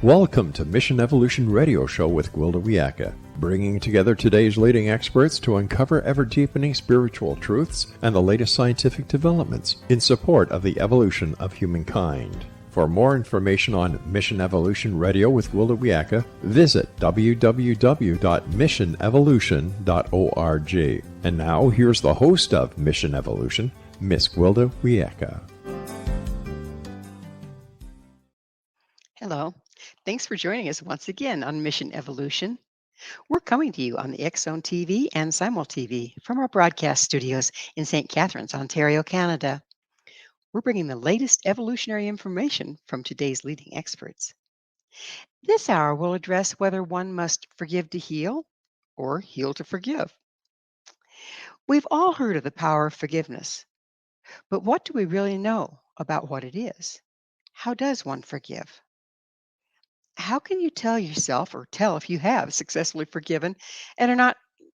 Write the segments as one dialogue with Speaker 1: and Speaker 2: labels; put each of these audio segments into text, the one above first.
Speaker 1: Welcome to Mission Evolution Radio Show with Gwilda Wiyaka, bringing together today's leading experts to uncover ever-deepening spiritual truths and the latest scientific developments in support of the evolution of humankind. For more information on Mission Evolution Radio with Gwilda Wiyaka, visit www.missionevolution.org. And now, here's the host of Mission Evolution, Miss Gwilda Wiyaka.
Speaker 2: Hello. Thanks for joining us once again on Mission Evolution. We're coming to you on the X-Zone TV and Simul TV from our broadcast studios in St. Catharines, Ontario, Canada. We're bringing the latest evolutionary information from today's leading experts. This hour will address whether one must forgive to heal or heal to forgive. We've all heard of the power of forgiveness, but what do we really know about what it is? How does one forgive? How can you tell yourself or tell if you have successfully forgiven and are not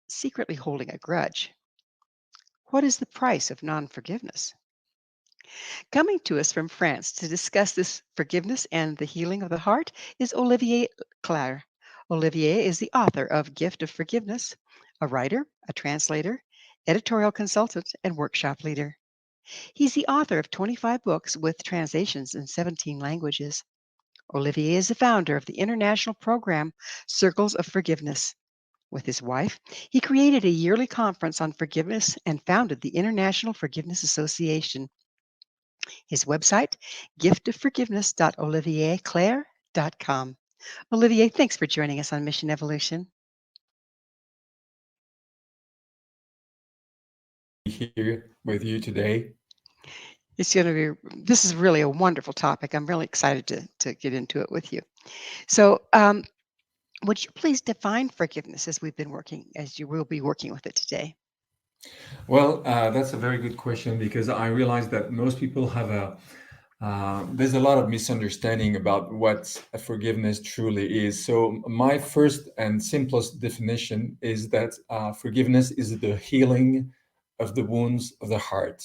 Speaker 2: secretly holding a grudge? What is the price of non-forgiveness? Coming to us from France to discuss this forgiveness and the healing of the heart is Olivier Clerc. Olivier is the author of Gift of Forgiveness, a writer, a translator, editorial consultant, and workshop leader. He's the author of 25 books with translations in 17 languages. Olivier is the founder of the international program Circles of Forgiveness. With his wife, he created a yearly conference on forgiveness and founded the International Forgiveness Association. His website, giftofforgiveness.olivierclerc.com. Olivier, thanks for joining us on Mission Evolution.
Speaker 3: Here with you today.
Speaker 2: This is really a wonderful topic. I'm really excited to get into it with you. So, would you please define forgiveness as you will be working with it today?
Speaker 3: Well, that's a very good question because I realize that most people have there's a lot of misunderstanding about what a forgiveness truly is. So my first and simplest definition is that forgiveness is the healing of the wounds of the heart.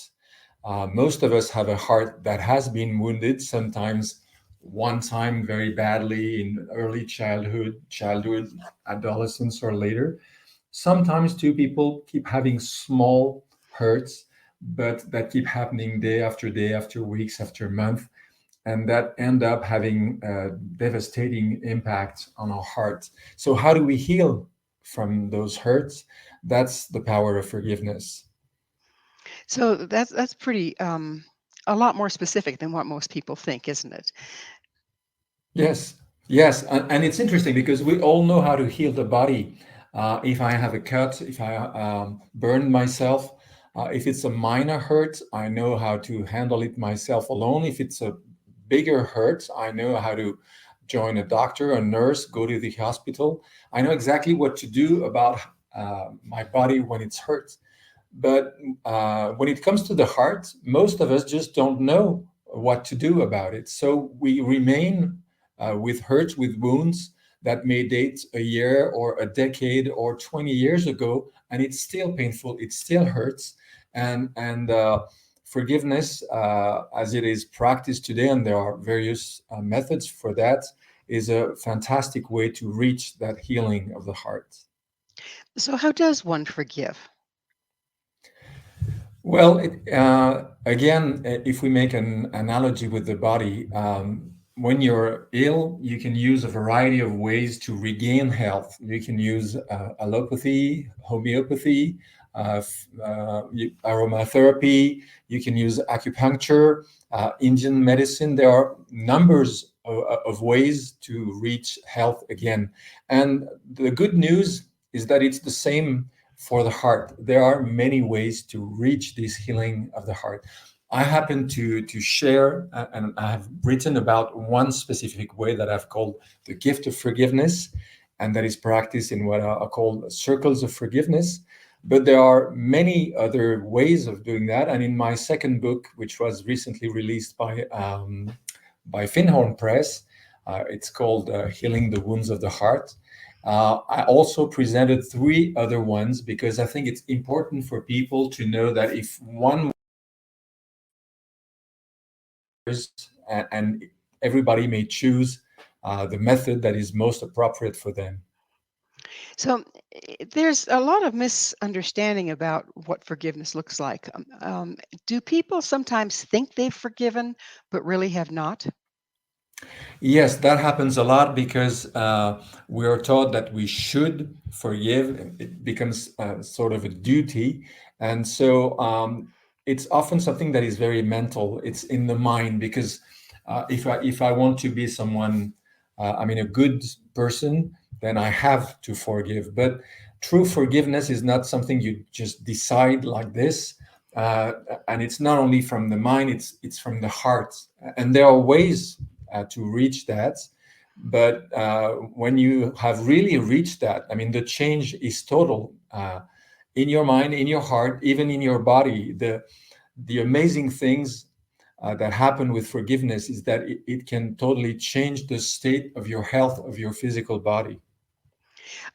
Speaker 3: Most of us have a heart that has been wounded, sometimes one time very badly in early childhood, adolescence, or later. Sometimes two people keep having small hurts, but that keep happening day after day, after weeks, after month, and that end up having a devastating impact on our heart. So how do we heal from those hurts? That's the power of forgiveness.
Speaker 2: So that's pretty a lot more specific than what most people think, isn't it?
Speaker 3: Yes, and it's interesting because we all know how to heal the body. If I have a cut, if I burn myself, if it's a minor hurt, I know how to handle it myself alone. If it's a bigger hurt, I know how to join a doctor, a nurse, go to the hospital. I know exactly what to do about my body when it's hurt. But when it comes to the heart, most of us just don't know what to do about it. So we remain with hurts, with wounds that may date a year or a decade or 20 years ago, and it's still painful, it still hurts. And forgiveness, as it is practiced today, and there are various methods for that, is a fantastic way to reach that healing of the heart.
Speaker 2: So how does one forgive?
Speaker 3: Well, again, if we make an analogy with the body, when you're ill, you can use a variety of ways to regain health. You can use allopathy, homeopathy, aromatherapy. You can use acupuncture, Indian medicine. There are numbers of ways to reach health again. And the good news is that it's the same for the heart. There are many ways to reach this healing of the heart. I happen to share, and I have written about one specific way that I've called the gift of forgiveness, and that is practiced in what are called circles of forgiveness. But there are many other ways of doing that. And in my second book, which was recently released by Finhorn Press, it's called Healing the Wounds of the Heart. I also presented 3 other ones because I think it's important for people to know that if one and everybody may choose the method that is most appropriate for them.
Speaker 2: So there's a lot of misunderstanding about what forgiveness looks like. Do people sometimes think they've forgiven, but really have not?
Speaker 3: Yes, that happens a lot because we are taught that we should forgive. It becomes sort of a duty. And so it's often something that is very mental. It's in the mind because if I want to be someone, a good person, then I have to forgive. But true forgiveness is not something you just decide like this. Uh, and it's not only from the mind, it's from the heart. And there are ways to reach that. But when you have really reached that, I mean, the change is total in your mind, in your heart, even in your body. The amazing things that happen with forgiveness is that it can totally change the state of your health of your physical body.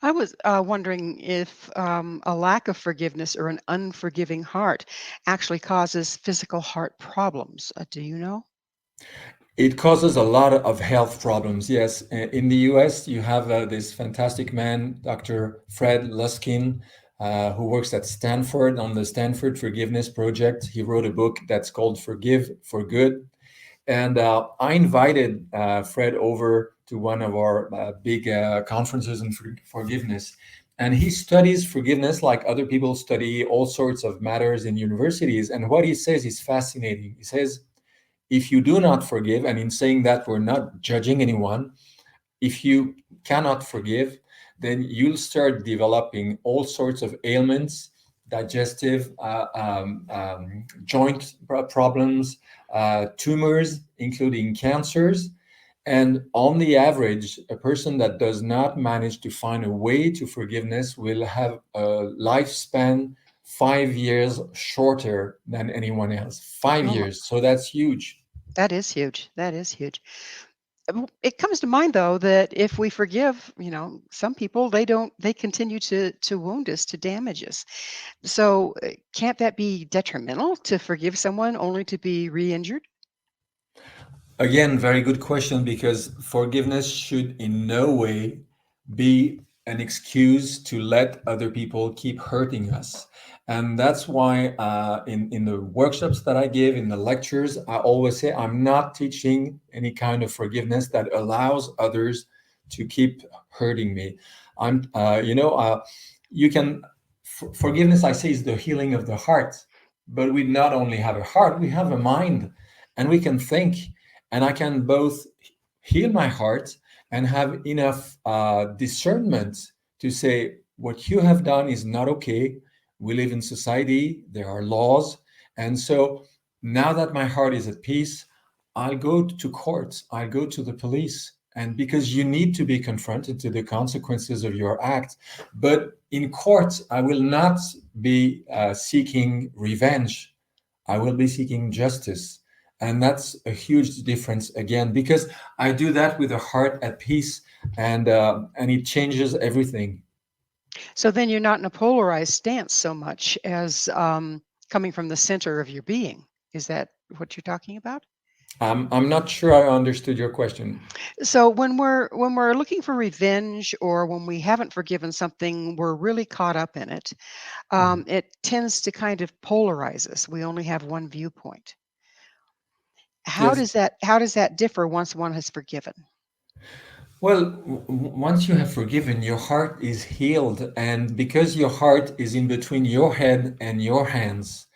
Speaker 2: I was wondering if a lack of forgiveness or an unforgiving heart actually causes physical heart problems. Do you know?
Speaker 3: It causes a lot of health problems. Yes, in the U.S., you have this fantastic man, Dr. Fred Luskin, who works at Stanford on the Stanford Forgiveness Project. He wrote a book that's called Forgive for Good. And I invited Fred over to one of our big conferences on forgiveness. And he studies forgiveness like other people study all sorts of matters in universities. And what he says is fascinating. He says, if you do not forgive, and in saying that, we're not judging anyone, if you cannot forgive, then you'll start developing all sorts of ailments, digestive, joint problems, tumors, including cancers. And on the average, a person that does not manage to find a way to forgiveness will have a lifespan 5 years shorter than anyone else. Five
Speaker 2: Oh,
Speaker 3: years. So that's huge.
Speaker 2: that is huge. That is huge. It comes to mind though that if we forgive, some people they continue to wound us, to damage us. So can't that be detrimental to forgive someone only to be re-injured?
Speaker 3: Again, very good question because forgiveness should in no way be an excuse to let other people keep hurting us. And that's why in the workshops that I give, in the lectures, I always say I'm not teaching any kind of forgiveness that allows others to keep hurting me. You can, forgiveness, I say, is the healing of the heart. But we not only have a heart, we have a mind and we can think, and I can both heal my heart and have enough discernment to say what you have done is not okay. We live in society, there are laws, and so now that my heart is at peace, I'll go to court, I'll go to the police, and because you need to be confronted to the consequences of your act. But in court, I will not be seeking revenge, I will be seeking justice. And that's a huge difference again, because I do that with a heart at peace, and it changes everything.
Speaker 2: So then you're not in a polarized stance so much as coming from the center of your being. Is that what you're talking about?
Speaker 3: I'm not sure I understood your question.
Speaker 2: So when we're looking for revenge or when we haven't forgiven something, we're really caught up in it.
Speaker 3: Mhm.
Speaker 2: It tends to kind of polarize us. We only have one viewpoint. How
Speaker 3: Yes.
Speaker 2: does that differ once one has forgiven?
Speaker 3: Well, once you have forgiven, your heart is healed. And because your heart is in between your head and your hands,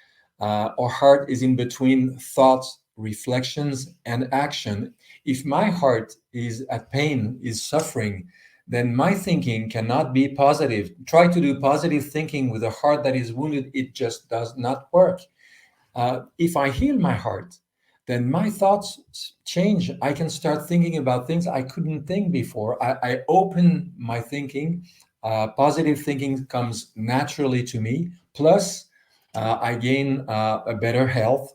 Speaker 3: our heart is in between thoughts, reflections, and action. If my heart is at pain, is suffering, then my thinking cannot be positive. Try to do positive thinking with a heart that is wounded, it just does not work. If I heal my heart, then my thoughts change. I can start thinking about things I couldn't think before. I open my thinking. Positive thinking comes naturally to me. Plus, I gain a better health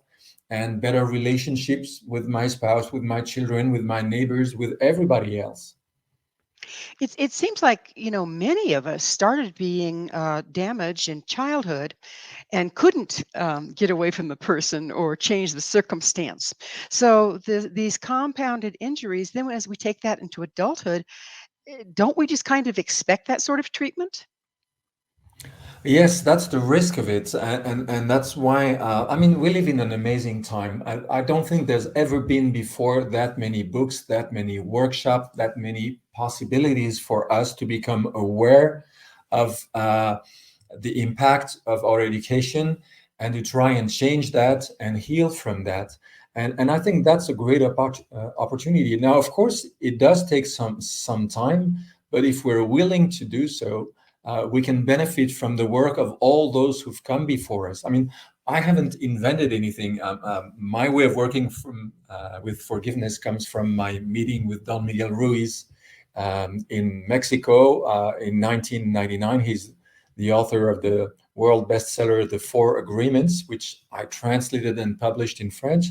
Speaker 3: and better relationships with my spouse, with my children, with my neighbors, with everybody else.
Speaker 2: It seems like, many of us started being damaged in childhood and couldn't get away from the person or change the circumstance. So these compounded injuries, then as we take that into adulthood, don't we just kind of expect that sort of treatment?
Speaker 3: Yes, that's the risk of it, and that's why I mean we live in an amazing time. I don't think there's ever been before that many books, that many workshops, that many possibilities for us to become aware of the impact of our education and to try and change that and heal from that. And I think that's a great opportunity. Now, of course, it does take some time, but if we're willing to do so, we can benefit from the work of all those who've come before us. I mean, I haven't invented anything. My way of working with forgiveness comes from my meeting with Don Miguel Ruiz in Mexico in 1999. He's the author of the world bestseller, The Four Agreements, which I translated and published in French.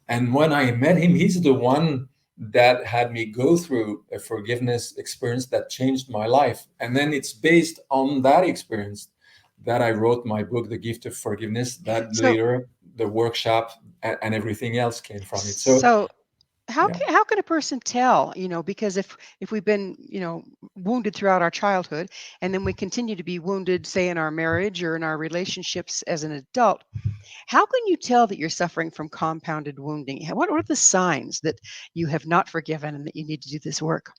Speaker 3: And when I met him, he's the one that had me go through a forgiveness experience that changed my life. And then it's based on that experience that I wrote my book, The Gift of Forgiveness, that
Speaker 2: So,
Speaker 3: later the workshop and everything else came from it. So,
Speaker 2: so how
Speaker 3: yeah.
Speaker 2: can a person tell, because if we've been, wounded throughout our childhood and then we continue to be wounded, say in our marriage or in our relationships as an adult, how can you tell that you're suffering from compounded wounding? What are the signs that you have not forgiven and that you need to do this work?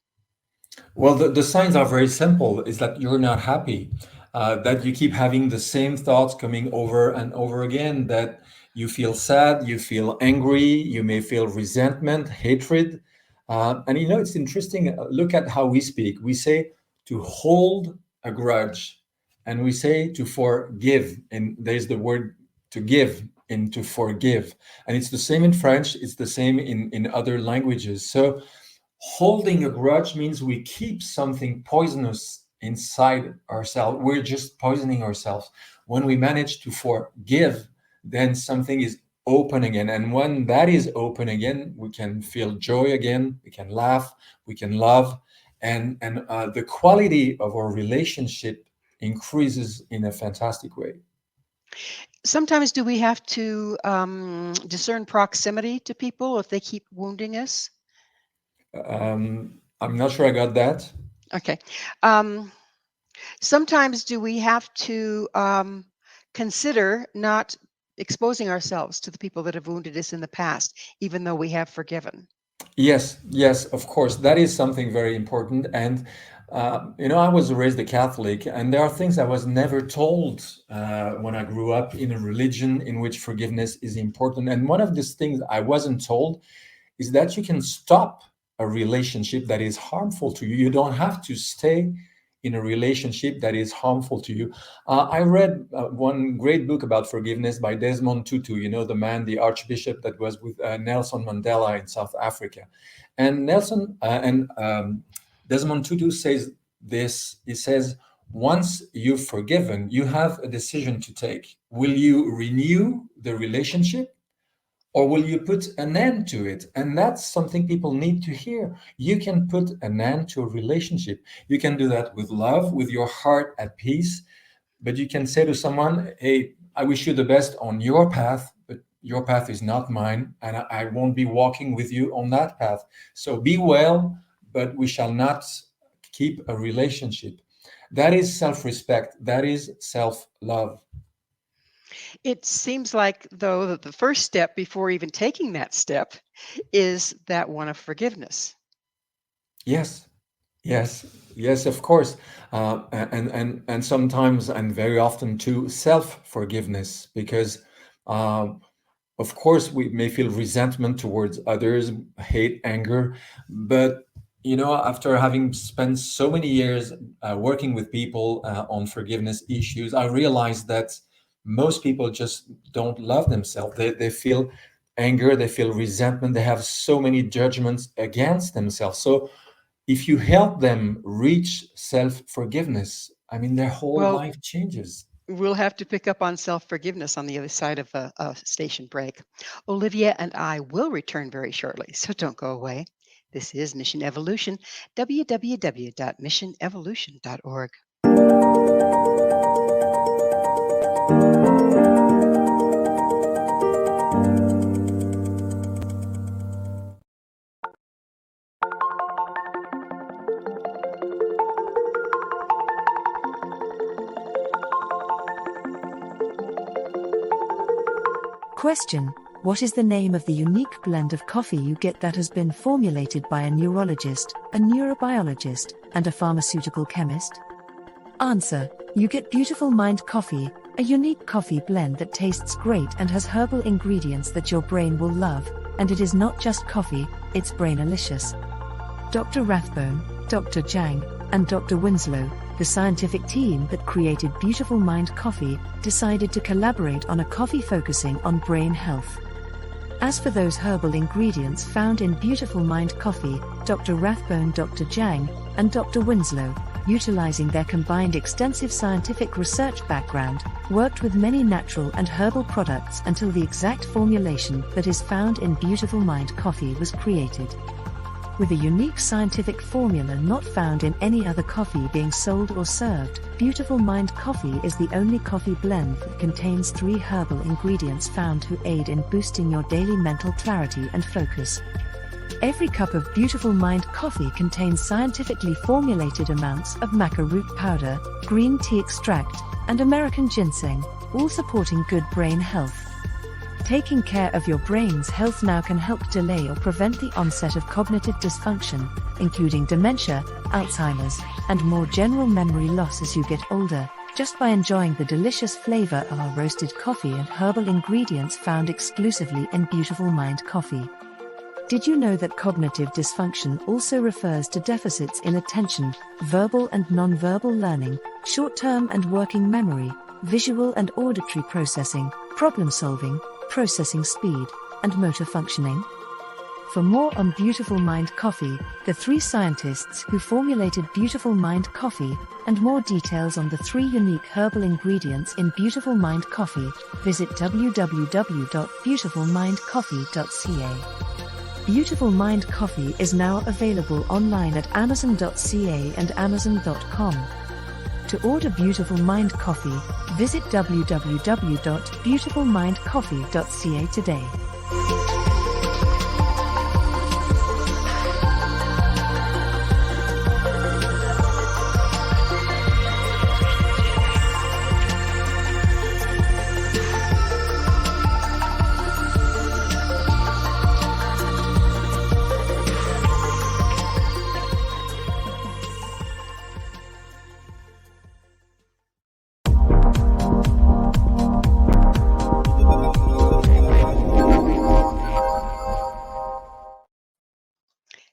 Speaker 3: Well, the signs are very simple. Is that you're not happy, that you keep having the same thoughts coming over and over again, that you feel sad, you feel angry, you may feel resentment, hatred. And it's interesting. Look at how we speak. We say to hold a grudge, and we say to forgive. And there's the word to give and to forgive. And it's the same in French, it's the same in other languages. So, holding a grudge means we keep something poisonous inside ourselves. We're just poisoning ourselves. When we manage to forgive, then something is open again. And when that is open again, we can feel joy again, we can laugh, we can love, and the quality of our relationship increases in a fantastic way.
Speaker 2: Sometimes do we have to discern proximity to people if they keep wounding us?
Speaker 3: I'm not sure I got that.
Speaker 2: Okay. Um, Sometimes do we have to consider not exposing ourselves to the people that have wounded us in the past, even though we have forgiven?
Speaker 3: Yes, yes, of course. That is something very important. And, I was raised a Catholic, and there are things I was never told when I grew up in a religion in which forgiveness is important. And one of these things I wasn't told is that you can stop a relationship that is harmful to you. You don't have to stay in a relationship that is harmful to you. I read one great book about forgiveness by Desmond Tutu, the man, the archbishop that was with Nelson Mandela in South Africa. And Desmond Tutu says this. He says, once you've forgiven, you have a decision to take. Will you renew the relationship, or will you put an end to it? And that's something people need to hear. You can put an end to a relationship. You can do that with love, with your heart at peace. But you can say to someone, hey, I wish you the best on your path, but your path is not mine, and I won't be walking with you on that path. So be well, but we shall not keep a relationship. That is self respect, that is self love.
Speaker 2: It seems like, though, that the first step before even taking that step is that one of forgiveness.
Speaker 3: Yes, yes, yes, of course, and sometimes and very often too self forgiveness, because of course we may feel resentment towards others, hate, anger, but after having spent so many years working with people on forgiveness issues, I realized that most people just don't love themselves. They feel anger, they feel resentment, they have so many judgments against themselves. So if you help them reach self forgiveness, I mean, their whole
Speaker 2: Well,
Speaker 3: life changes.
Speaker 2: we'll have to pick up on self forgiveness on the other side of a station break. Olivia and I will return very shortly, so don't go away. This is Mission Evolution, www.missionevolution.org.
Speaker 4: Question: what is the name of the unique blend of coffee you get that has been formulated by a neurologist, a neurobiologist, and a pharmaceutical chemist? Answer: you get Beautiful Mind Coffee, a unique coffee blend that tastes great and has herbal ingredients that your brain will love, and it is not just coffee, it's brainalicious. Dr. Rathbone, Dr. Jang, and Dr. Winslow, the scientific team that created Beautiful Mind Coffee, decided to collaborate on a coffee focusing on brain health. As for those herbal ingredients found in Beautiful Mind Coffee, Dr. Rathbone, Dr. Jang, and Dr. Winslow, utilizing their combined extensive scientific research background, worked with many natural and herbal products until the exact formulation that is found in Beautiful Mind Coffee was created. With a unique scientific formula not found in any other coffee being sold or served, Beautiful Mind Coffee is the only coffee blend that contains 3 herbal ingredients found to aid in boosting your daily mental clarity and focus. Every cup of Beautiful Mind Coffee contains scientifically formulated amounts of maca root powder, green tea extract, and American ginseng, all supporting good brain health. Taking care of your brain's health now can help delay or prevent the onset of cognitive dysfunction, including dementia, Alzheimer's, and more general memory loss as you get older, just by enjoying the delicious flavor of our roasted coffee and herbal ingredients found exclusively in Beautiful Mind Coffee. Did you know that cognitive dysfunction also refers to deficits in attention, verbal and non-verbal learning, short-term and working memory, visual and auditory processing, problem solving, processing speed, and motor functioning? For more on Beautiful Mind Coffee, the 3 scientists who formulated Beautiful Mind Coffee, and more details on the 3 unique herbal ingredients in Beautiful Mind Coffee, visit www.beautifulmindcoffee.ca. Beautiful Mind Coffee is now available online at amazon.ca and amazon.com. To order Beautiful Mind Coffee, visit www.beautifulmindcoffee.ca today.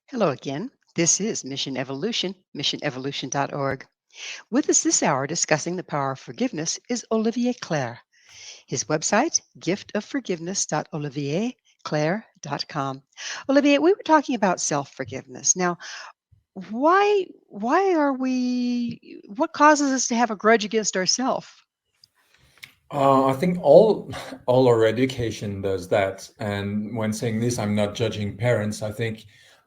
Speaker 2: Hello again. This is Mission Evolution, missionevolution.org. With us this hour discussing the power of forgiveness is Olivier Clerc. His website, giftofforgiveness.olivierclerc.com. Olivier, we were talking about self-forgiveness. Now, what causes us to have a grudge against ourselves?
Speaker 3: I think all our education does that. And when saying this, I'm not judging parents. I think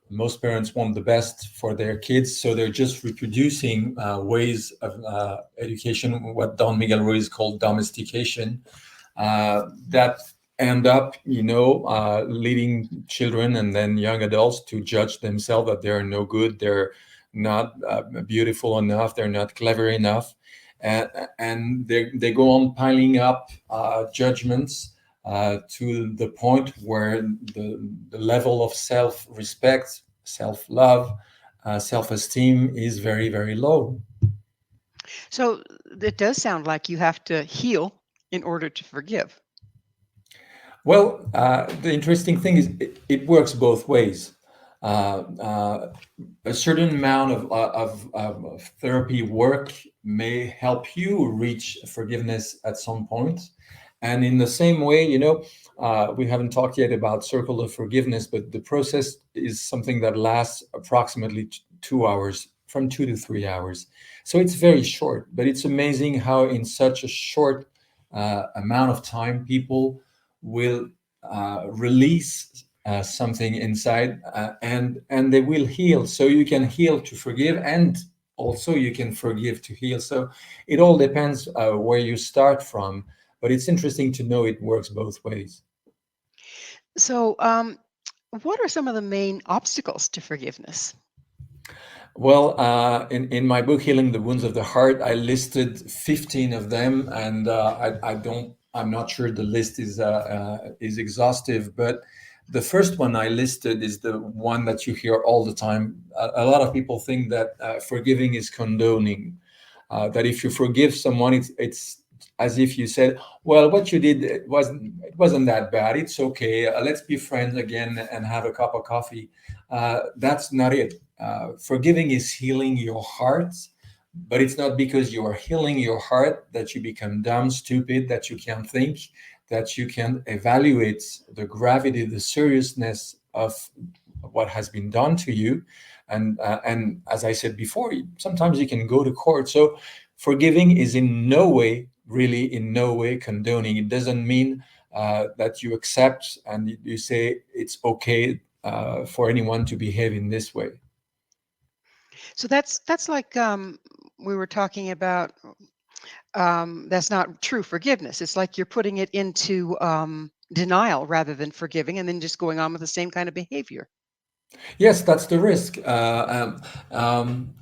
Speaker 3: most parents want the best for their kids, so they're just reproducing ways of education, what Don Miguel Ruiz called domestication, that end up, leading children and then young adults to judge themselves that they're no good, they're not beautiful enough, they're not clever enough, and they go on piling up judgments to the point where the level of self-respect, self-love, self-esteem is very, very low.
Speaker 2: So it does sound like you have to heal in order to forgive.
Speaker 3: Well, the interesting thing is it works both ways. A certain amount of therapy work may help you reach forgiveness at some point. And in the same way, we haven't talked yet about circle of forgiveness, but the process is something that lasts approximately 2 hours, from 2 to 3 hours. So it's very short, but it's amazing how in such a short amount of time, people will release something inside, and they will heal. So you can heal to forgive, and also you can forgive to heal. So it all depends where you start from, but it's interesting to know it works both ways.
Speaker 2: So, what are some of the main obstacles to forgiveness?
Speaker 3: Well, in my book, Healing the Wounds of the Heart, I listed 15 of them, and I'm not sure the list is exhaustive, but the first one I listed is the one that you hear all the time. A lot of people think that forgiving is condoning, that if you forgive someone, it's as if you said, well, what you did, it wasn't that bad. It's okay. Let's be friends again and have a cup of coffee. That's not it. Forgiving is healing your heart, but it's not because you are healing your heart that you become dumb, stupid, that you can't think, that you can evaluate the gravity, the seriousness of what has been done to you. And as I said before, sometimes you can go to court. So forgiving is in no way, really in no way condoning. It doesn't mean that you accept and you say it's okay for anyone to behave in this way.
Speaker 2: So that's like we were talking about. That's not true forgiveness. It's like you're putting it into denial rather than forgiving, and then just going on with the same kind of behavior.
Speaker 3: Yes, that's the risk. When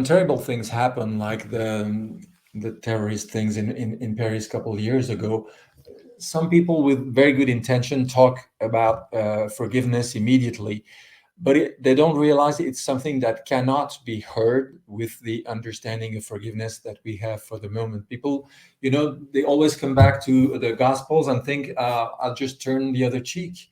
Speaker 3: terrible things happen, like the terrorist things in Paris a couple of years ago, some people with very good intention talk about forgiveness immediately, but they don't realize it's something that cannot be heard with the understanding of forgiveness that we have for the moment. People, they always come back to the Gospels and think, I'll just turn the other cheek.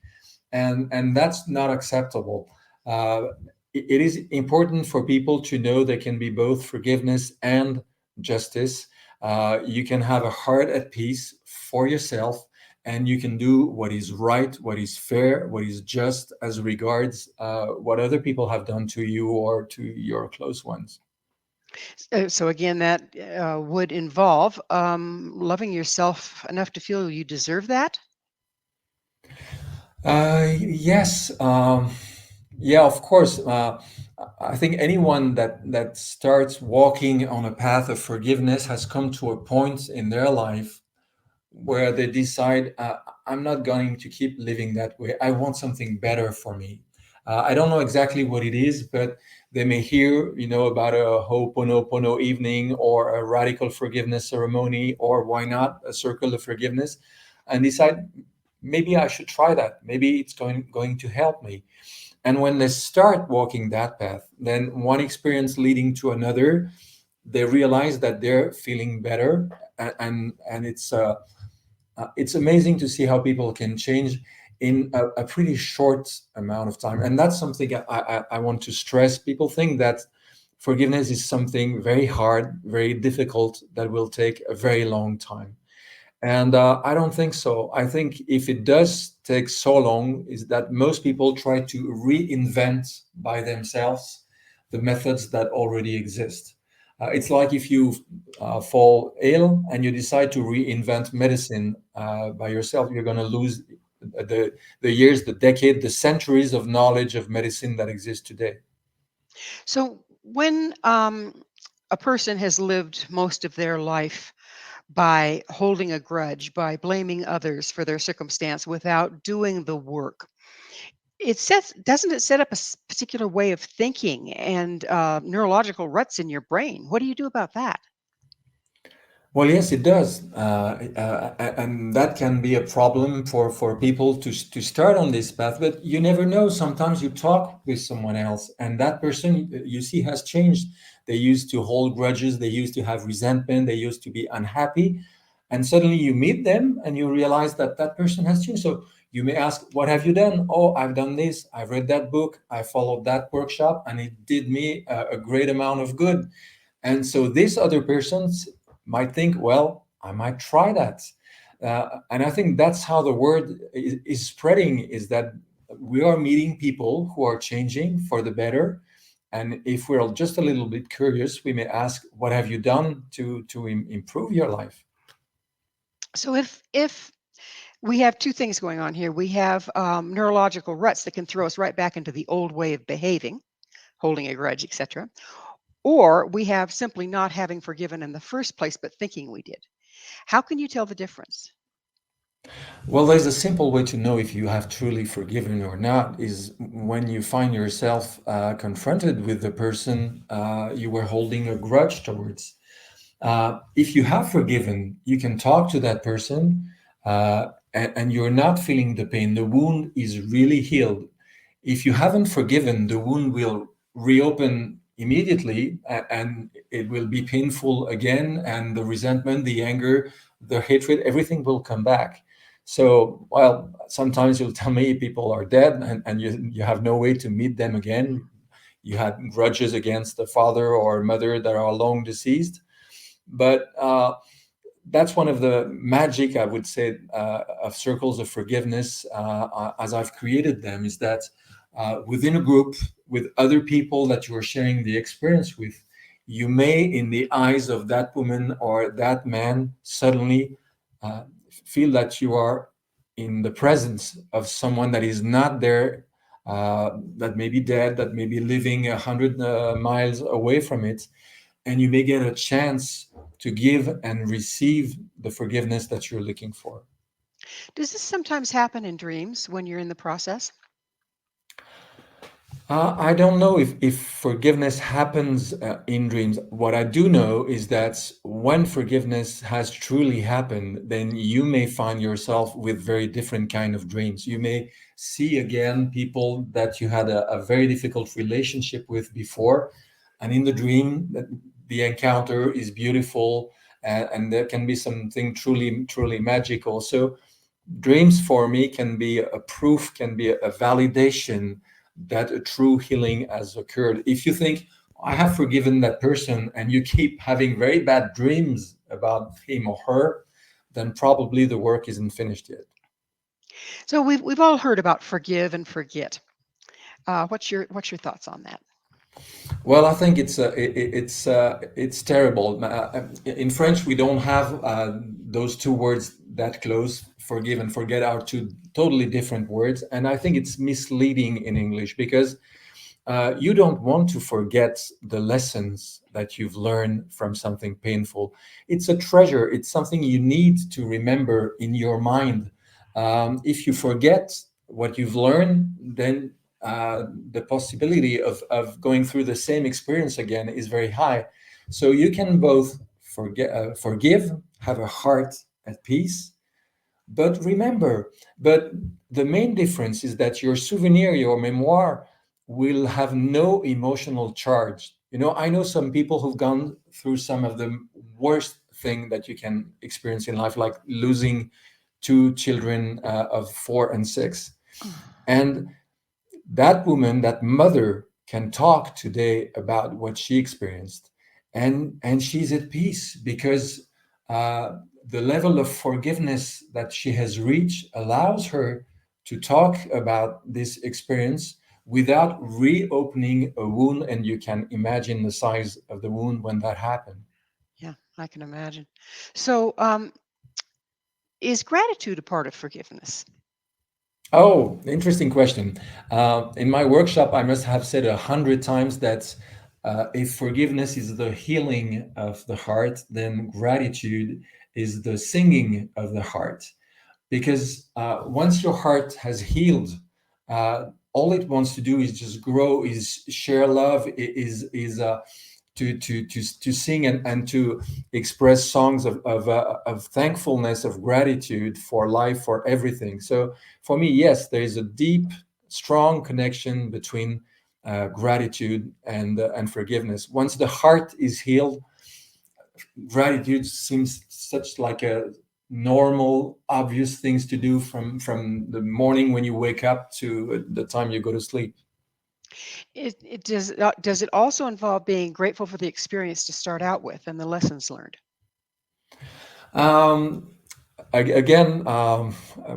Speaker 3: And that's not acceptable. It is important for people to know there can be both forgiveness and justice. You can have a heart at peace for yourself, and you can do what is right, what is fair, what is just as regards what other people have done to you or to your close ones.
Speaker 2: So again, that would involve loving yourself enough to feel you deserve that.
Speaker 3: Yes. Yeah, of course. I think anyone that starts walking on a path of forgiveness has come to a point in their life where they decide, I'm not going to keep living that way. I want something better for me. I don't know exactly what it is, but they may hear, about a Ho'oponopono evening or a radical forgiveness ceremony, or why not a circle of forgiveness, and decide maybe I should try that. Maybe it's going to help me. And when they start walking that path, then one experience leading to another, they realize that they're feeling better, and it's amazing to see how people can change in a pretty short amount of time. And that's something I want to stress. People think that forgiveness is something very hard, very difficult, that will take a very long time. And I don't think so. I think if it does take so long, is that most people try to reinvent by themselves the methods that already exist. It's like if you fall ill and you decide to reinvent medicine by yourself, you're going to lose the years, the decade, the centuries of knowledge of medicine that exists today.
Speaker 2: So when a person has lived most of their life by holding a grudge, by blaming others for their circumstance without doing the work, doesn't it set up a particular way of thinking and neurological ruts in your brain? What do you do about that?
Speaker 3: Well, yes, it does, and that can be a problem for people to start on this path. But you never know. Sometimes you talk with someone else, and that person you see has changed. They used to hold grudges. They used to have resentment. They used to be unhappy, and suddenly you meet them, and you realize that that person has changed. So you may ask, "What have you done?" "Oh, I've done this. I've read that book. I followed that workshop, and it did me a great amount of good." And so this other person might think, well, I might try that. And I think that's how the word is spreading, is that we are meeting people who are changing for the better. And if we're just a little bit curious, we may ask, what have you done to improve your life?
Speaker 2: So if We have two things going on here. We have neurological ruts that can throw us right back into the old way of behaving, holding a grudge, etc. Or we have simply not having forgiven in the first place, but thinking we did. How can you tell the difference?
Speaker 3: Well, there's a simple way to know if you have truly forgiven or not is when you find yourself confronted with the person you were holding a grudge towards. If you have forgiven, you can talk to that person and you're not feeling the pain. The wound is really healed. If you haven't forgiven, the wound will reopen immediately and it will be painful again. And the resentment, the anger, the hatred, everything will come back. So, well, sometimes you'll tell me people are dead and you have no way to meet them again. You had grudges against the father or mother that are long deceased. But that's one of the magic, I would say, of circles of forgiveness as I've created them, is that within a group with other people that you are sharing the experience with, you may, in the eyes of that woman or that man, suddenly feel that you are in the presence of someone that is not there, that may be dead, that may be living 100 miles away from it, and you may get a chance to give and receive the forgiveness that you're looking for.
Speaker 2: Does this sometimes happen in dreams when you're in the process?
Speaker 3: I don't know if forgiveness happens in dreams. What I do know is that when forgiveness has truly happened, then you may find yourself with very different kind of dreams. You may see again people that you had a very difficult relationship with before, and in the dream, the encounter is beautiful, and there can be something truly magical. So dreams for me can be a proof, can be a validation that a true healing has occurred. If you think, I have forgiven that person, and you keep having very bad dreams about him or her, then probably the work isn't finished yet.
Speaker 2: So we've all heard about forgive and forget. What's your thoughts on that?
Speaker 3: Well, I think it's terrible. In French, we don't have those two words that close. Forgive and forget are two totally different words, and I think it's misleading in English because you don't want to forget the lessons that you've learned from something painful. It's a treasure. It's something you need to remember in your mind. If you forget what you've learned, then the possibility of going through the same experience again is very high. So you can both forgive, have a heart at peace, but remember. But the main difference is that your souvenir, your memoir, will have no emotional charge. I know some people who've gone through some of the worst thing that you can experience in life, like losing two children of 4 and 6. And that woman, that mother, can talk today about what she experienced, and she's at peace because the level of forgiveness that she has reached allows her to talk about this experience without reopening a wound, and you can imagine the size of the wound when that happened.
Speaker 2: Yeah, I can imagine. So, is gratitude a part of forgiveness?
Speaker 3: Oh, interesting question. In my workshop, I must have said 100 times that if forgiveness is the healing of the heart, then gratitude is the singing of the heart. Because once your heart has healed, all it wants to do is just grow, is share love, is to sing and to express songs of thankfulness, of gratitude for life, for everything. So for me, yes, there is a deep, strong connection between gratitude and forgiveness. Once the heart is healed, gratitude seems such like a normal, obvious things to do from the morning when you wake up to the time you go to sleep.
Speaker 2: Does it also involve being grateful for the experience to start out with and the lessons learned?
Speaker 3: Again,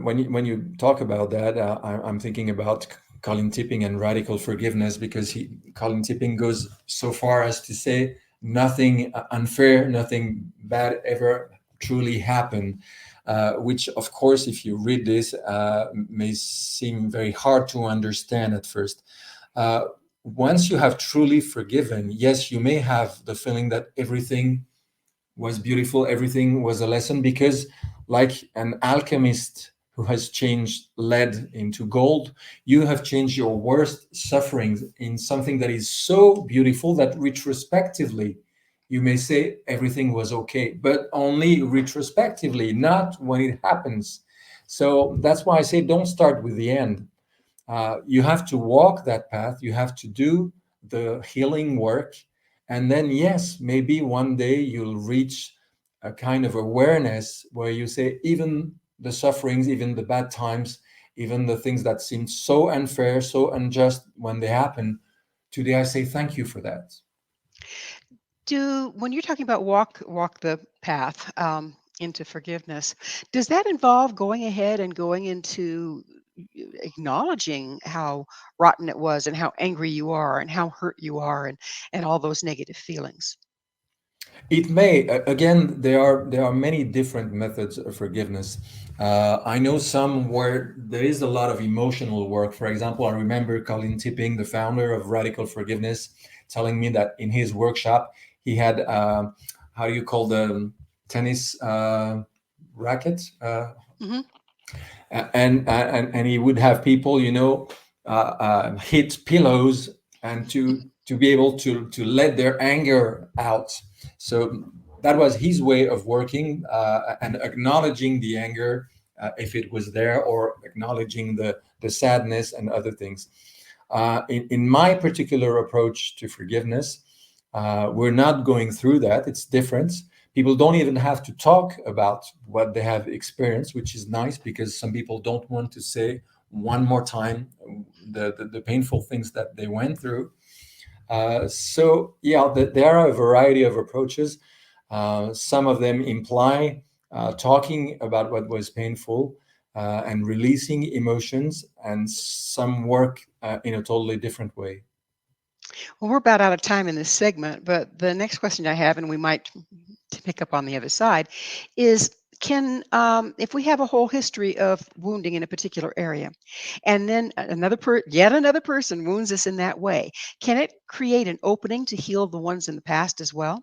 Speaker 3: when you talk about that, I'm thinking about Colin Tipping and radical forgiveness, because Colin Tipping goes so far as to say nothing unfair, nothing bad ever truly happen, which, of course, if you read this, may seem very hard to understand at first. Once you have truly forgiven, yes, you may have the feeling that everything was beautiful, everything was a lesson, because like an alchemist who has changed lead into gold, you have changed your worst sufferings in something that is so beautiful that retrospectively you may say everything was okay, but only retrospectively, not when it happens. So that's why I say don't start with the end. You have to walk that path, you have to do the healing work, and then yes, maybe one day you'll reach a kind of awareness where you say, even the sufferings, even the bad times, even the things that seem so unfair, so unjust when they happen, today I say thank you for that.
Speaker 2: When you're talking about walk the path into forgiveness, does that involve going ahead and going into acknowledging how rotten it was and how angry you are and how hurt you are and all those negative feelings?
Speaker 3: It may. Again, there are many different methods of forgiveness. I know some where there is a lot of emotional work. For example, I remember Colin Tipping, the founder of Radical Forgiveness, telling me that in his workshop he had how do you call the tennis racket?
Speaker 2: Mhm.
Speaker 3: And he would have people, hit pillows and to be able to let their anger out. So that was his way of working and acknowledging the anger if it was there, or acknowledging the sadness and other things. In my particular approach to forgiveness, we're not going through that. It's different. People don't even have to talk about what they have experienced, which is nice, because some people don't want to say one more time the painful things that they went through. So yeah, there are a variety of approaches. Some of them imply talking about what was painful and releasing emotions, and some work in a totally different way.
Speaker 2: Well, we're about out of time in this segment, but the next question I have, and we might pick up on the other side, is if we have a whole history of wounding in a particular area, and then yet another person wounds us in that way, can it create an opening to heal the ones in the past as well?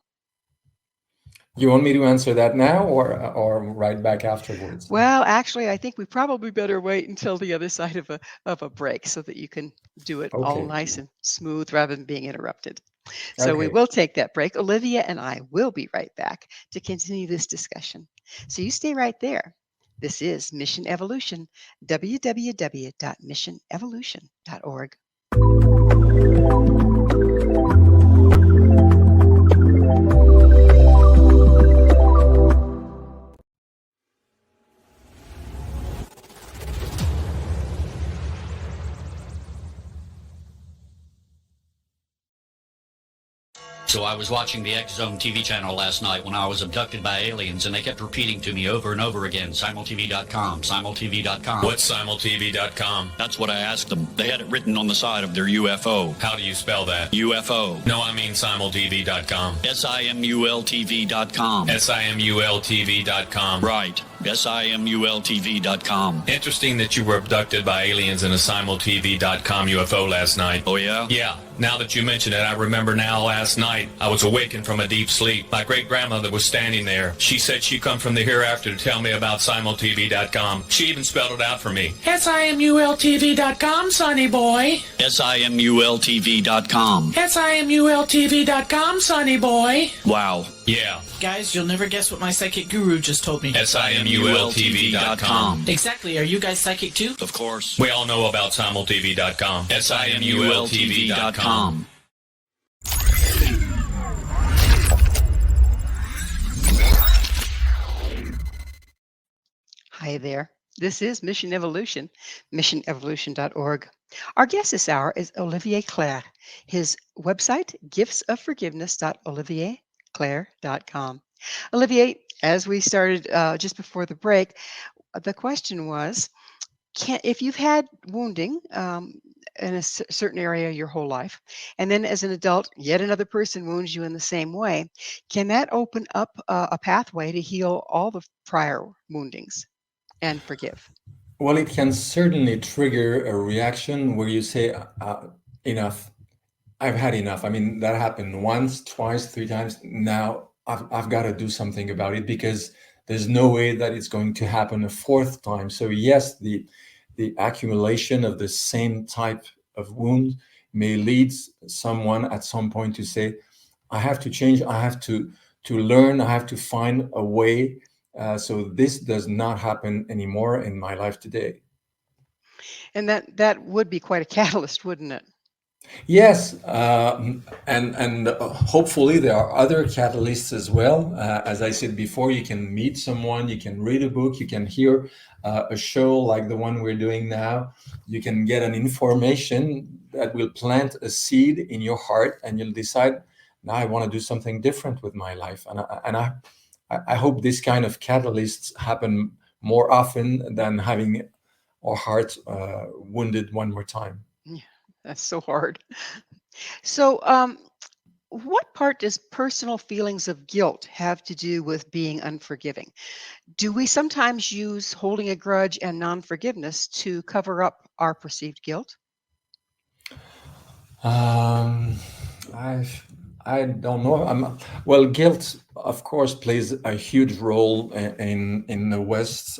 Speaker 3: You want me to answer that now, or right back afterwards?
Speaker 2: Well, actually, I think we probably better wait until the other side of a break so that you can do it all
Speaker 3: Okay.
Speaker 2: nice and smooth rather than being interrupted. So we
Speaker 3: Okay.
Speaker 2: will take that break. Olivia and I will be right back to continue this discussion. So you stay right there. This is Mission Evolution, www.missionevolution.org.
Speaker 5: So I was watching the X Zone TV channel last night when I was abducted by aliens, and they kept repeating to me over and over again, simultv.com, simultv.com.
Speaker 6: What's simultv.com?
Speaker 5: That's what I asked them. They had it written on the side of their UFO.
Speaker 6: How do you spell that?
Speaker 5: UFO.
Speaker 6: No, I mean simultv.com.
Speaker 5: simultv.com.
Speaker 6: simultv.com.
Speaker 5: Right. simultv.com.
Speaker 6: Interesting that you were abducted by aliens in a simultv.com UFO last night.
Speaker 5: Oh, yeah?
Speaker 6: Yeah. Now that you mention it, I remember now last night I was awakened from a deep sleep. My great-grandmother was standing there. She said she'd come from the hereafter to tell me about simultv.com. She even spelled it out for me.
Speaker 7: simultv.com, sonny boy.
Speaker 5: simultv.com.
Speaker 7: simultv.com, sonny boy.
Speaker 5: Wow.
Speaker 6: Yeah.
Speaker 7: Guys, you'll never guess what my psychic guru just told me.
Speaker 6: simultv.com.
Speaker 7: Exactly. Are you guys psychic too?
Speaker 5: Of course.
Speaker 6: We all know about simultv.com. simultv.com.
Speaker 2: Hi there. This is Mission Evolution, missionevolution.org. Our guest this hour is Olivier Clerc. His website, giftsofforgiveness.olivierclerc.com. Olivier, as we started just before the break, the question was, if you've had wounding, in a certain area your whole life, and then as an adult, yet another person wounds you in the same way, can that open up a pathway to heal all the prior woundings and forgive?
Speaker 3: Well, it can certainly trigger a reaction where you say, enough. I've had enough. I mean, that happened once, twice, three times. Now I've got to do something about it, because there's no way that it's going to happen a fourth time. So yes, the accumulation of the same type of wound may lead someone at some point to say, I have to change. I have to learn. I have to find a way so this does not happen anymore in my life today.
Speaker 2: And that would be quite a catalyst, wouldn't it?
Speaker 3: Yes, and hopefully there are other catalysts as well. As I said before, you can meet someone, you can read a book, you can hear a show like the one we're doing now. You can get an information that will plant a seed in your heart, and you'll decide, now I want to do something different with my life. And I hope this kind of catalysts happen more often than having our heart wounded one more time.
Speaker 2: Yeah, that's so hard. So, what part does personal feelings of guilt have to do with being unforgiving? Do we sometimes use holding a grudge and non forgiveness to cover up our perceived guilt?
Speaker 3: Um, I I don't know. Well, guilt, of course, plays a huge role in the West.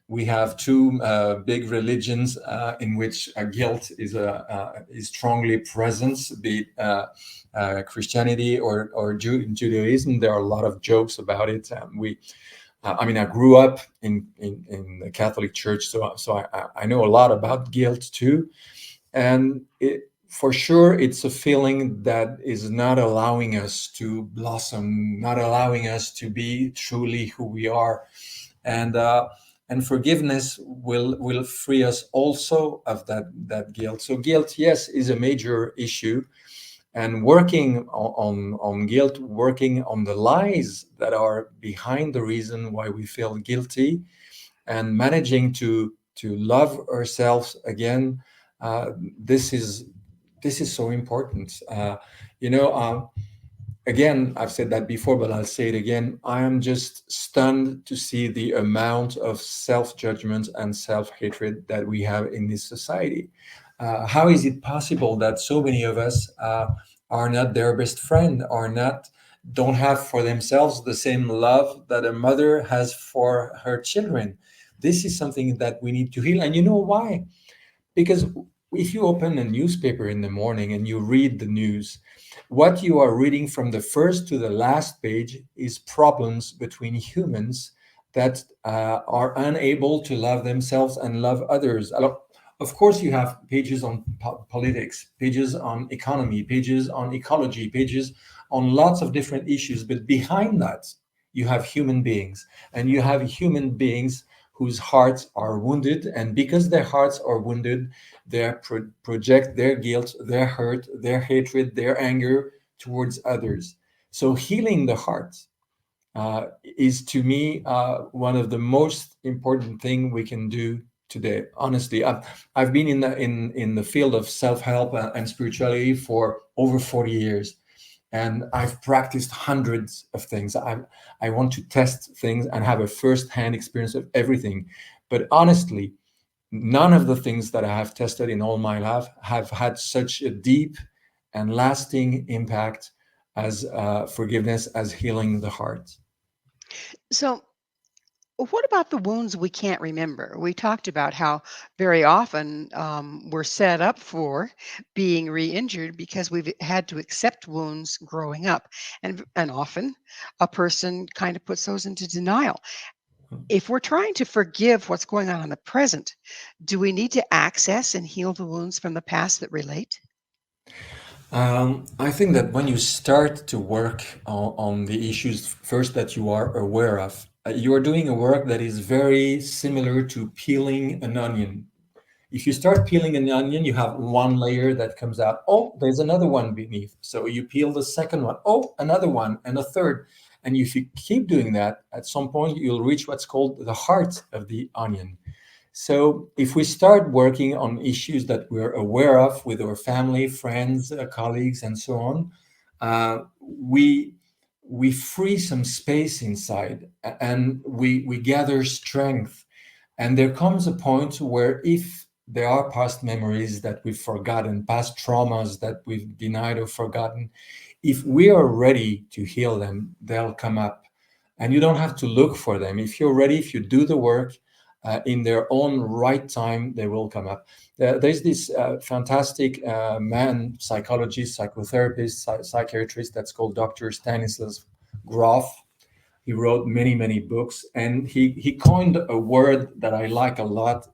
Speaker 3: We have two big religions in which guilt is strongly present, be it Christianity or Judaism. There are a lot of jokes about it. I mean, I grew up in the Catholic Church, so I know a lot about guilt too, and for sure, it's a feeling that is not allowing us to blossom, not allowing us to be truly who we are, and forgiveness will free us also of that guilt. So guilt, yes, is a major issue, and working on guilt, working on the lies that are behind the reason why we feel guilty, and managing to love ourselves again. This is so important. Again, I've said that before, but I'll say it again. I am just stunned to see the amount of self-judgment and self-hatred that we have in this society. How is it possible that so many of us are not their best friend, don't have for themselves the same love that a mother has for her children? This is something that we need to heal. And you know why? Because if you open a newspaper in the morning and you read the news, what you are reading from the first to the last page is problems between humans that are unable to love themselves and love others. Of course, you have pages on politics, pages on economy, pages on ecology, pages on lots of different issues. But behind that, you have human beings, and you have human beings whose hearts are wounded, and because their hearts are wounded, they project their guilt, their hurt, their hatred, their anger towards others. So healing the heart is, to me, one of the most important thing we can do today. Honestly, I've been in the field of self-help and spirituality for over 40 years. And I've practiced hundreds of things. I want to test things and have a first-hand experience of everything. But honestly, none of the things that I have tested in all my life have had such a deep and lasting impact as forgiveness, as healing the heart.
Speaker 2: So, what about the wounds we can't remember? We talked about how very often we're set up for being re-injured because we've had to accept wounds growing up, and often a person kind of puts those into denial. If we're trying to forgive what's going on in the present, do we need to access and heal the wounds from the past that relate?
Speaker 3: I think that when you start to work on the issues first that you are aware of, you are doing a work that is very similar to peeling an onion. If you start peeling an onion, you have one layer that comes out. Oh, there's another one beneath. So you peel the second one. Oh, another one, and a third. And if you keep doing that, at some point you'll reach what's called the heart of the onion. So if we start working on issues that we're aware of with our family, friends, colleagues, and so on, we free some space inside, and we gather strength. And there comes a point where if there are past memories that we've forgotten, past traumas that we've denied or forgotten, if we are ready to heal them, they'll come up. And you don't have to look for them. If you're ready, if you do the work in their own right time, they will come up. There's this fantastic man, psychologist, psychotherapist, psychiatrist, that's called Dr. Stanislav Grof. He wrote many, many books, and he coined a word that I like a lot.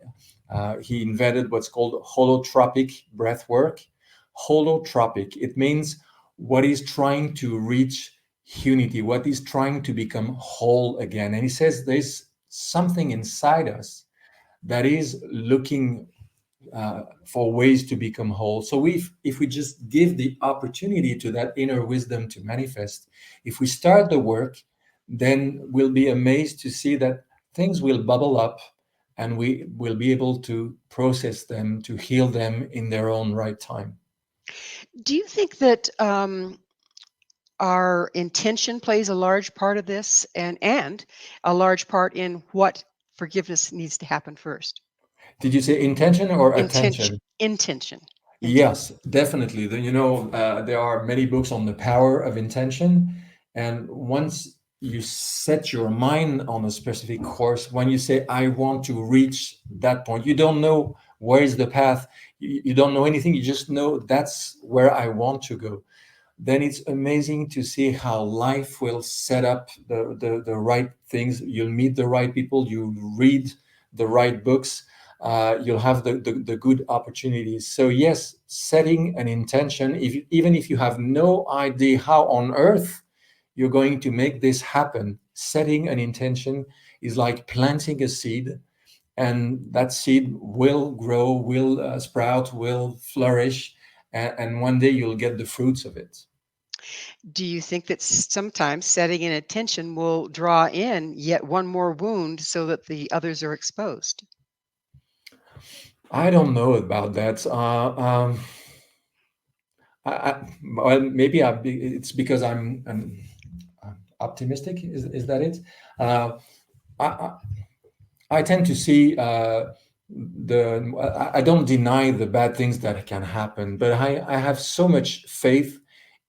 Speaker 3: He invented what's called holotropic breath work. Holotropic, it means what is trying to reach unity, what is trying to become whole again. And he says there's something inside us that is looking for ways to become whole. So if we just give the opportunity to that inner wisdom to manifest, if we start the work, then we'll be amazed to see that things will bubble up, and we will be able to process them, to heal them in their own right time.
Speaker 2: Do you think that our intention plays a large part of this, and a large part in what forgiveness needs to happen first?
Speaker 3: Did you say intention or
Speaker 2: Intention.
Speaker 3: attention?
Speaker 2: Intention.
Speaker 3: Yes, definitely. There are many books on the power of intention. And once you set your mind on a specific course, when you say, I want to reach that point, you don't know where is the path. You don't know anything. You just know that's where I want to go. Then it's amazing to see how life will set up the right things. You'll meet the right people. You'll read the right books. You'll have the good opportunities. So yes, setting an intention, even if you have no idea how on earth you're going to make this happen, setting an intention is like planting a seed, and that seed will grow, will sprout, will flourish, and one day you'll get the fruits of it.
Speaker 2: Do you think that sometimes setting an intention will draw in yet one more wound so that the others are exposed?
Speaker 3: I don't know about that. Well, maybe it's because I'm optimistic. Is that it? I, I tend to see I don't deny the bad things that can happen, but I have so much faith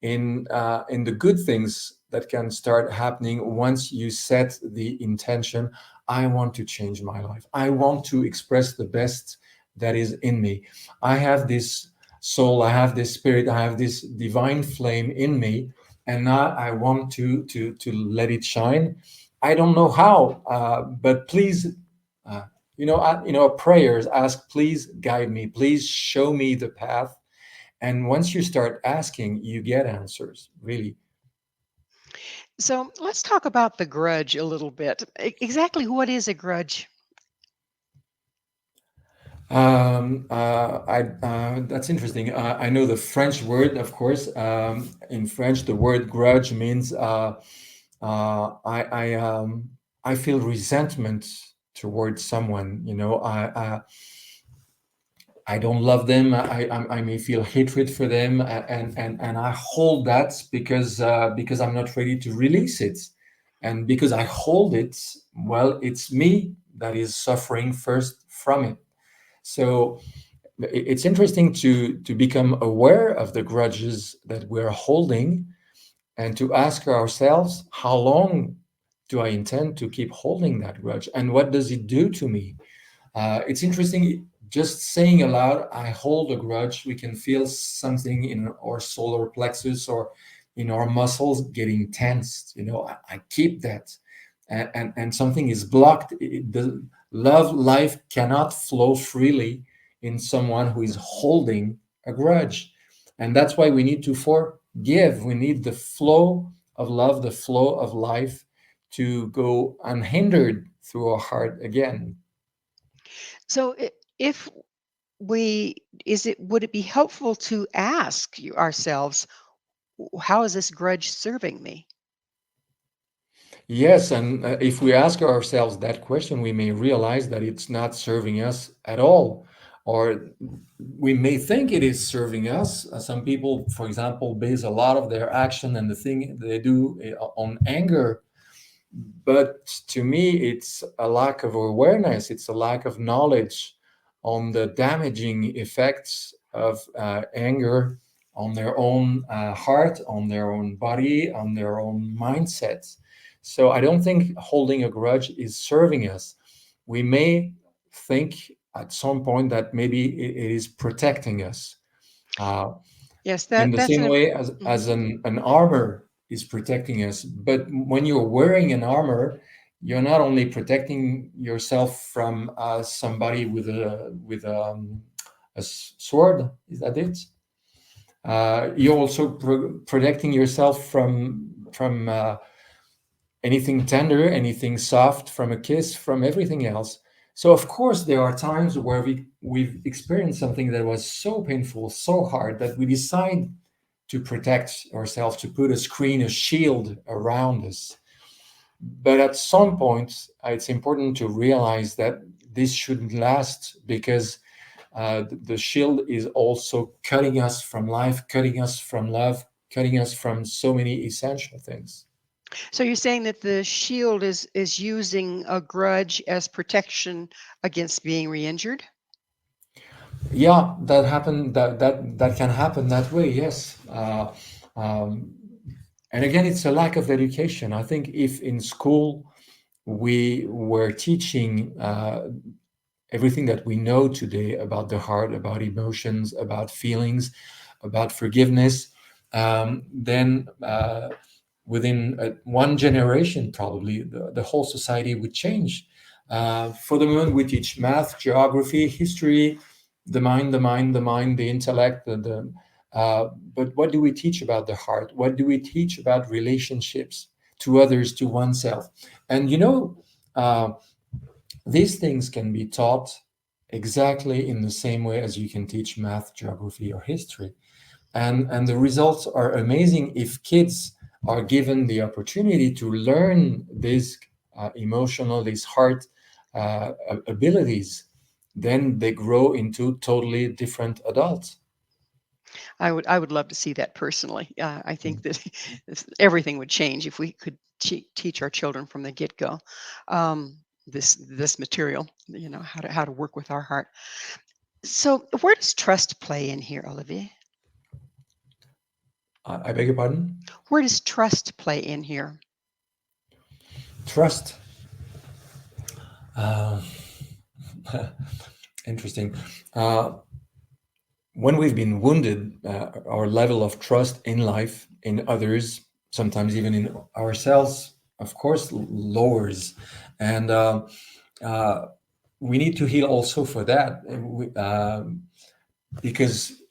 Speaker 3: in the good things that can start happening once you set the intention. I want to change my life. I want to express the best that is in me. I have this soul, I have this spirit, I have this divine flame in me, and now I want to let it shine. I don't know how, but please, prayers ask, please guide me, please show me the path. And once you start asking, you get answers, really.
Speaker 2: So let's talk about the grudge a little bit. Exactly what is a grudge?
Speaker 3: That's interesting. I know the French word, of course. In French, the word grudge means I feel resentment towards someone. I don't love them. I may feel hatred for them, and I hold that because I'm not ready to release it, and because I hold it, well, it's me that is suffering first from it. So it's interesting to become aware of the grudges that we're holding, and to ask ourselves, how long do I intend to keep holding that grudge, and what does it do to me? It's interesting, just saying aloud, I hold a grudge, we can feel something in our solar plexus or in our muscles getting tensed. I keep that, and something is blocked. The love life cannot flow freely in someone who is holding a grudge. And that's why we need to forgive. We need the flow of love, the flow of life to go unhindered through our heart again.
Speaker 2: So if would it be helpful to ask ourselves, how is this grudge serving me?
Speaker 3: Yes, and if we ask ourselves that question, we may realize that it's not serving us at all, or we may think it is serving us. Some people, for example, base a lot of their action and the thing they do on anger. But to me, it's a lack of awareness, it's a lack of knowledge on the damaging effects of anger on their own heart, on their own body, on their own mindset. So I don't think holding a grudge is serving us. We may think at some point that maybe it is protecting us. Uh,
Speaker 2: Yes,
Speaker 3: in the
Speaker 2: that's
Speaker 3: same
Speaker 2: an
Speaker 3: way
Speaker 2: mhm.
Speaker 3: as an armor is protecting us. But when you're wearing an armor, you're not only protecting yourself from somebody with a sword. Is that it? You're also protecting yourself from anything tender, anything soft, from a kiss, from everything else. So of course there are times where we've experienced something that was so painful, so hard, that we decide to protect ourselves, to put a screen, a shield around us. But at some point, it's important to realize that this shouldn't last, because the shield is also cutting us from life, cutting us from love, cutting us from so many essential things.
Speaker 2: So you're saying that the shield is using a grudge as protection against being re-injured?
Speaker 3: Yeah, that happen. That can happen that way. Yes. Um, and again, it's a lack of education. I think if in school we were teaching everything that we know today about the heart, about emotions, about feelings, about forgiveness, then within one generation, probably the whole society would change. For the moment, we teach math, geography, history, the intellect, but what do we teach about the heart? What do we teach about relationships to others, to oneself? And these things can be taught exactly in the same way as you can teach math, geography, or history. And the results are amazing if kids are given the opportunity to learn these emotional, these heart abilities. Then they grow into totally different adults.
Speaker 2: I would love to see that personally. I think that everything would change if we could teach our children from the get-go this material, how to work with our heart. So where does trust play in here, Olivier?
Speaker 3: I beg your pardon?
Speaker 2: Where does trust play in here?
Speaker 3: Trust. Uh, Interesting. When we've been wounded, our level of trust in life, in others, sometimes even in ourselves, of course, lowers. And we need to heal also for that. Because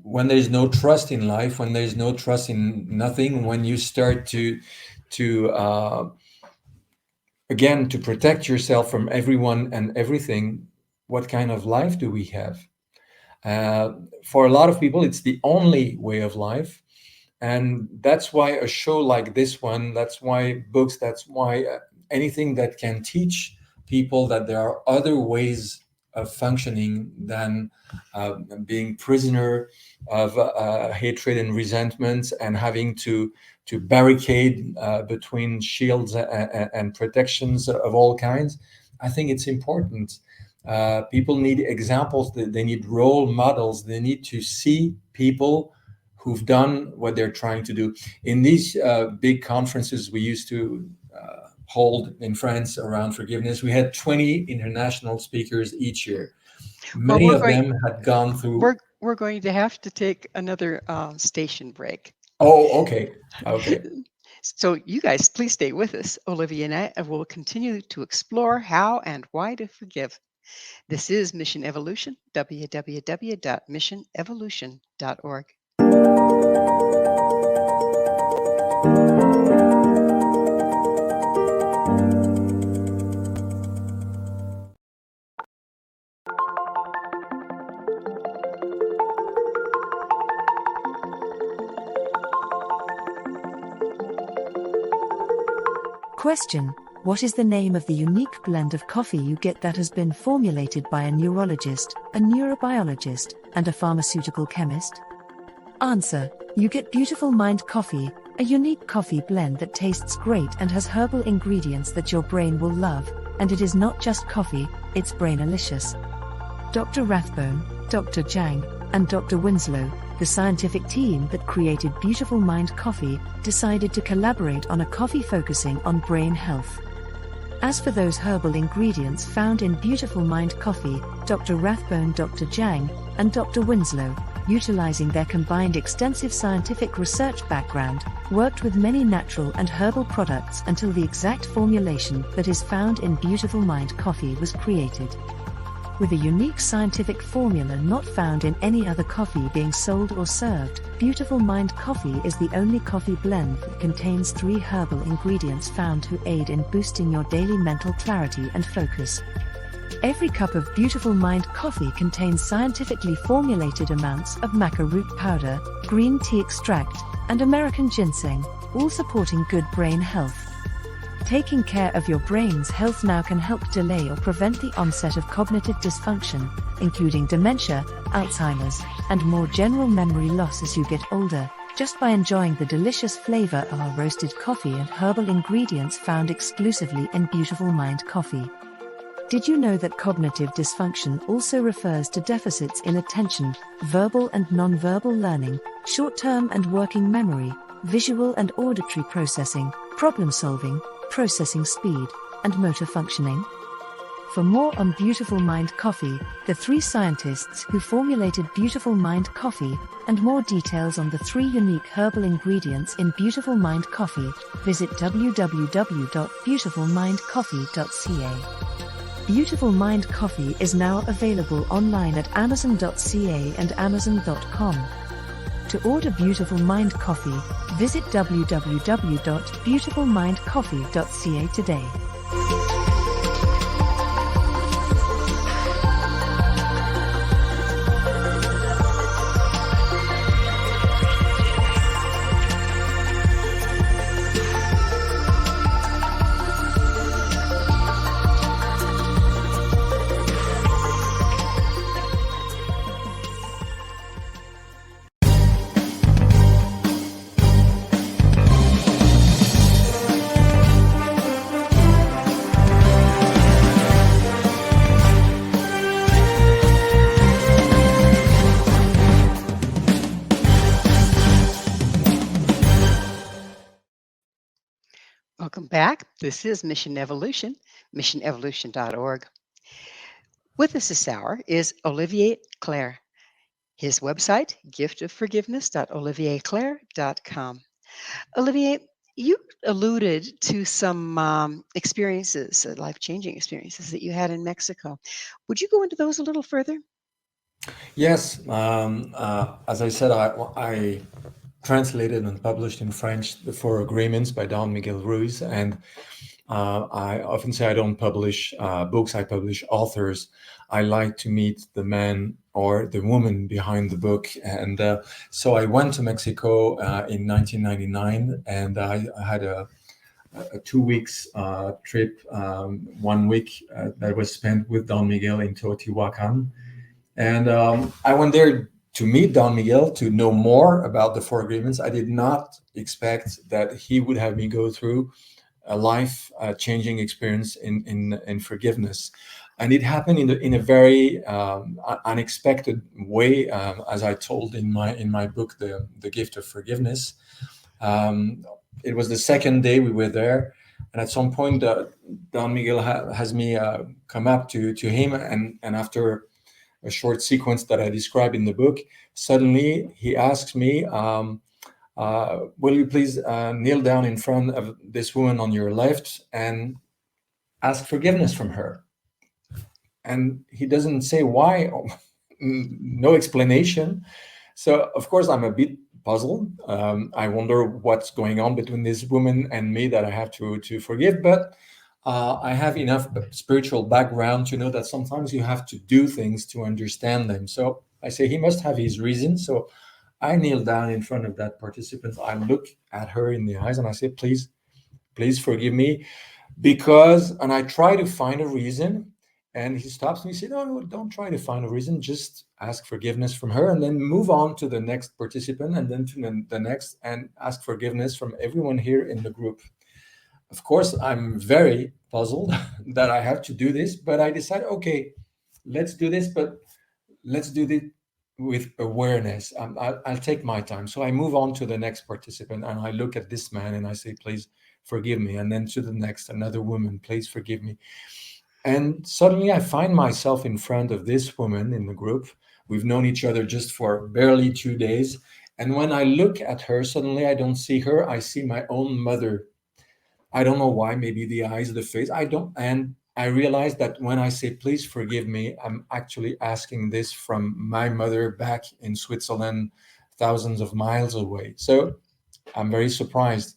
Speaker 3: when there's no trust in life, when there's no trust in nothing, when you start to again, to protect yourself from everyone and everything, what kind of life do we have? For a lot of people, it's the only way of life. And that's why a show like this one, that's why books, that's why anything that can teach people that there are other ways of functioning than being prisoner of hatred and resentment, and having to barricade between shields and protections of all kinds. I think it's important. People need examples, they need role models, they need to see people who've done what they're trying to do. In these big conferences we used to hold in France around forgiveness, we had 20 international speakers each year.
Speaker 2: Well,
Speaker 3: Many of them had gone through.
Speaker 2: we're going to have to take another station break.
Speaker 3: Oh, okay. Okay.
Speaker 2: So you guys, please stay with us. Olivia and I will continue to explore how and why to forgive. This is Mission Evolution, www.missionevolution.org.
Speaker 4: Question: what is the name of the unique blend of coffee you get that has been formulated by a neurologist, a neurobiologist, and a pharmaceutical chemist? Answer: you get Beautiful Mind Coffee, a unique coffee blend that tastes great and has herbal ingredients that your brain will love, and it is not just coffee, it's brainalicious. Dr. Rathbone, Dr. Jang, and Dr. Winslow, the scientific team that created Beautiful Mind Coffee, decided to collaborate on a coffee focusing on brain health. As for those herbal ingredients found in Beautiful Mind Coffee, Dr. Rathbone, Dr. Jang, and Dr. Winslow, utilizing their combined extensive scientific research background, worked with many natural and herbal products until the exact formulation that is found in Beautiful Mind Coffee was created. With a unique scientific formula not found in any other coffee being sold or served, Beautiful Mind Coffee is the only coffee blend that contains 3 herbal ingredients found to aid in boosting your daily mental clarity and focus. Every cup of Beautiful Mind Coffee contains scientifically formulated amounts of maca root powder, green tea extract, and American ginseng, all supporting good brain health. Taking care of your brain's health now can help delay or prevent the onset of cognitive dysfunction, including dementia, Alzheimer's, and more general memory loss as you get older, just by enjoying the delicious flavor of our roasted coffee and herbal ingredients found exclusively in Beautiful Mind Coffee. Did you know that cognitive dysfunction also refers to deficits in attention, verbal and non-verbal learning, short-term and working memory, visual and auditory processing, problem-solving, processing speed, and motor functioning? For more on Beautiful Mind Coffee, the 3 scientists who formulated Beautiful Mind Coffee, and more details on the 3 unique herbal ingredients in Beautiful Mind Coffee, visit www.beautifulmindcoffee.ca. Beautiful Mind Coffee is now available online at amazon.ca and amazon.com. To order Beautiful Mind Coffee, visit www.beautifulmindcoffee.ca today.
Speaker 2: Welcome back. This is Mission Evolution, missionevolution.org. With us this hour is Olivier Clerc. His website, giftofforgiveness.olivierclerc.com. Olivier, you alluded to some experiences, life-changing experiences that you had in Mexico. Would you go into those a little further?
Speaker 3: Yes, as I said, I translated and published in French The 4 Agreements by Don Miguel Ruiz, and I often say I don't publish books, I publish authors. I like to meet the man or the woman behind the book, and so I went to Mexico in 1999, and I had a 2 weeks trip, 1 week that was spent with Don Miguel in Teotihuacan. And I went there to meet Don Miguel, to know more about the 4 Agreements. I did not expect that he would have me go through a life-changing experience in forgiveness. And it happened in a very unexpected way, as I told in my book, The Gift of Forgiveness. It was the second day we were there, and at some point, Don Miguel has me come up to him, and after a short sequence that I describe in the book, suddenly he asks me, will you please kneel down in front of this woman on your left and ask forgiveness from her? And he doesn't say why, no explanation. So, of course, I'm a bit puzzled. I wonder what's going on between this woman and me that I have to forgive, but I have enough spiritual background to know that sometimes you have to do things to understand them. So I say he must have his reason. So I kneel down in front of that participant. I look at her in the eyes and I say, please please forgive me because, and I try to find a reason, and he stops me. He said, no, don't try to find a reason. Just ask forgiveness from her and then move on to the next participant and then to the next and ask forgiveness from everyone here in the group. Of course, I'm very puzzled that I have to do this, but I decided, okay, let's do this, but let's do it with awareness. I'll take my time. So I move on to the next participant and I look at this man and I say, please forgive me. And then to the next, another woman, please forgive me. And suddenly I find myself in front of this woman in the group. We've known each other just for barely 2 days. And when I look at her, suddenly I don't see her. I see my own mother. I don't know why, maybe the eyes, the face. And I realize that when I say, please forgive me, I'm actually asking this from my mother back in Switzerland, thousands of miles away. So I'm very surprised.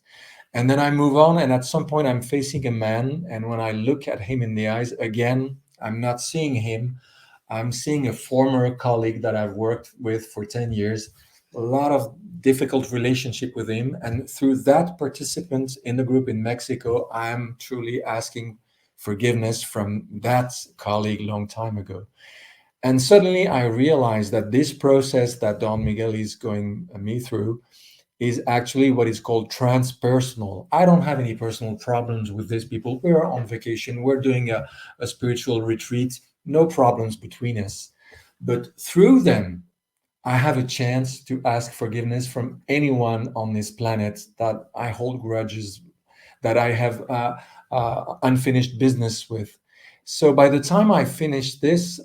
Speaker 3: And then I move on, and at some point I'm facing a man, and when I look at him in the eyes, again, I'm not seeing him. I'm seeing a former colleague that I've worked with for 10 years, a lot of difficult relationship with him. And through that participant in the group in Mexico, I'm truly asking forgiveness from that colleague long time ago. And suddenly I realized that this process that Don Miguel is going me through is actually what is called transpersonal. I don't have any personal problems with these people. We're on vacation. We're doing a spiritual retreat. No problems between us. But through them, I have a chance to ask forgiveness from anyone on this planet that I hold grudges, that I have unfinished business with. So by the time I finish this,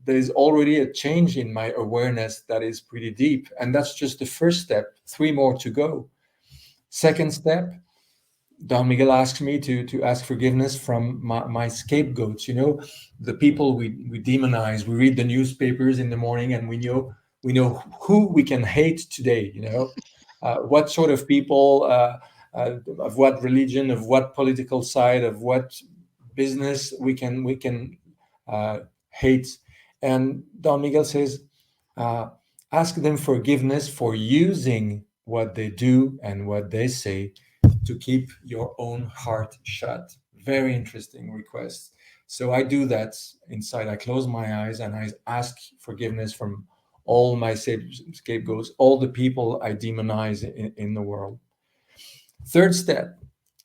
Speaker 3: there's already a change in my awareness that is pretty deep. And that's just the first step, 3 more to go. Second step, Don Miguel asks me to ask forgiveness from my scapegoats, the people we demonize. We read the newspapers in the morning and we know who we can hate today, what sort of people, of what religion, of what political side, of what business we can hate. And Don Miguel says, ask them forgiveness for using what they do and what they say to keep your own heart shut. Very interesting request. So I do that inside. I close my eyes and I ask forgiveness from all my scapegoats, all the people I demonize in the world. Third step,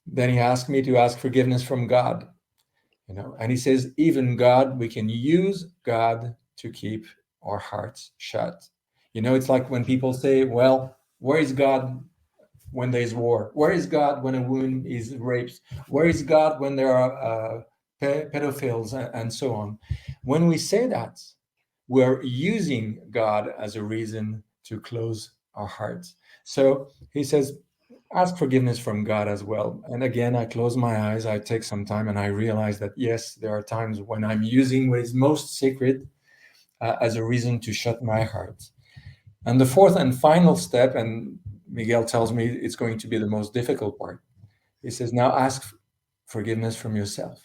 Speaker 3: then he asked me to ask forgiveness from God. And he says, even God, we can use God to keep our hearts shut. It's like when people say, well, where is God when there's war? Where is God when a woman is raped? Where is God when there are pedophiles and so on? When we say that, we're using God as a reason to close our hearts. So he says, ask forgiveness from God as well. And again, I close my eyes, I take some time, and I realize that, yes, there are times when I'm using what is most sacred as a reason to shut my heart. And the fourth and final step, and Miguel tells me it's going to be the most difficult part, he says, now ask forgiveness from yourself.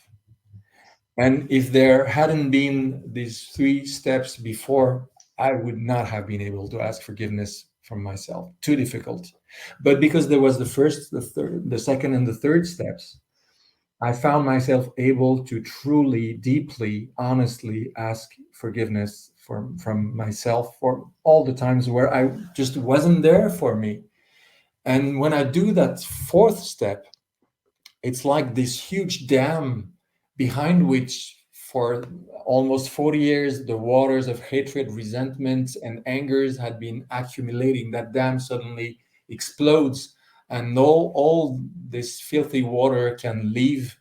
Speaker 3: And if there hadn't been these 3 steps before, I would not have been able to ask forgiveness from myself. Too difficult. But because there was the first, the third, the second, and the third steps, I found myself able to truly, deeply, honestly ask forgiveness from myself for all the times where I just wasn't there for me. And when I do that fourth step, it's like this huge dam behind which for almost 40 years, the waters of hatred, resentment, and angers had been accumulating. That dam suddenly explodes, and all this filthy water can leave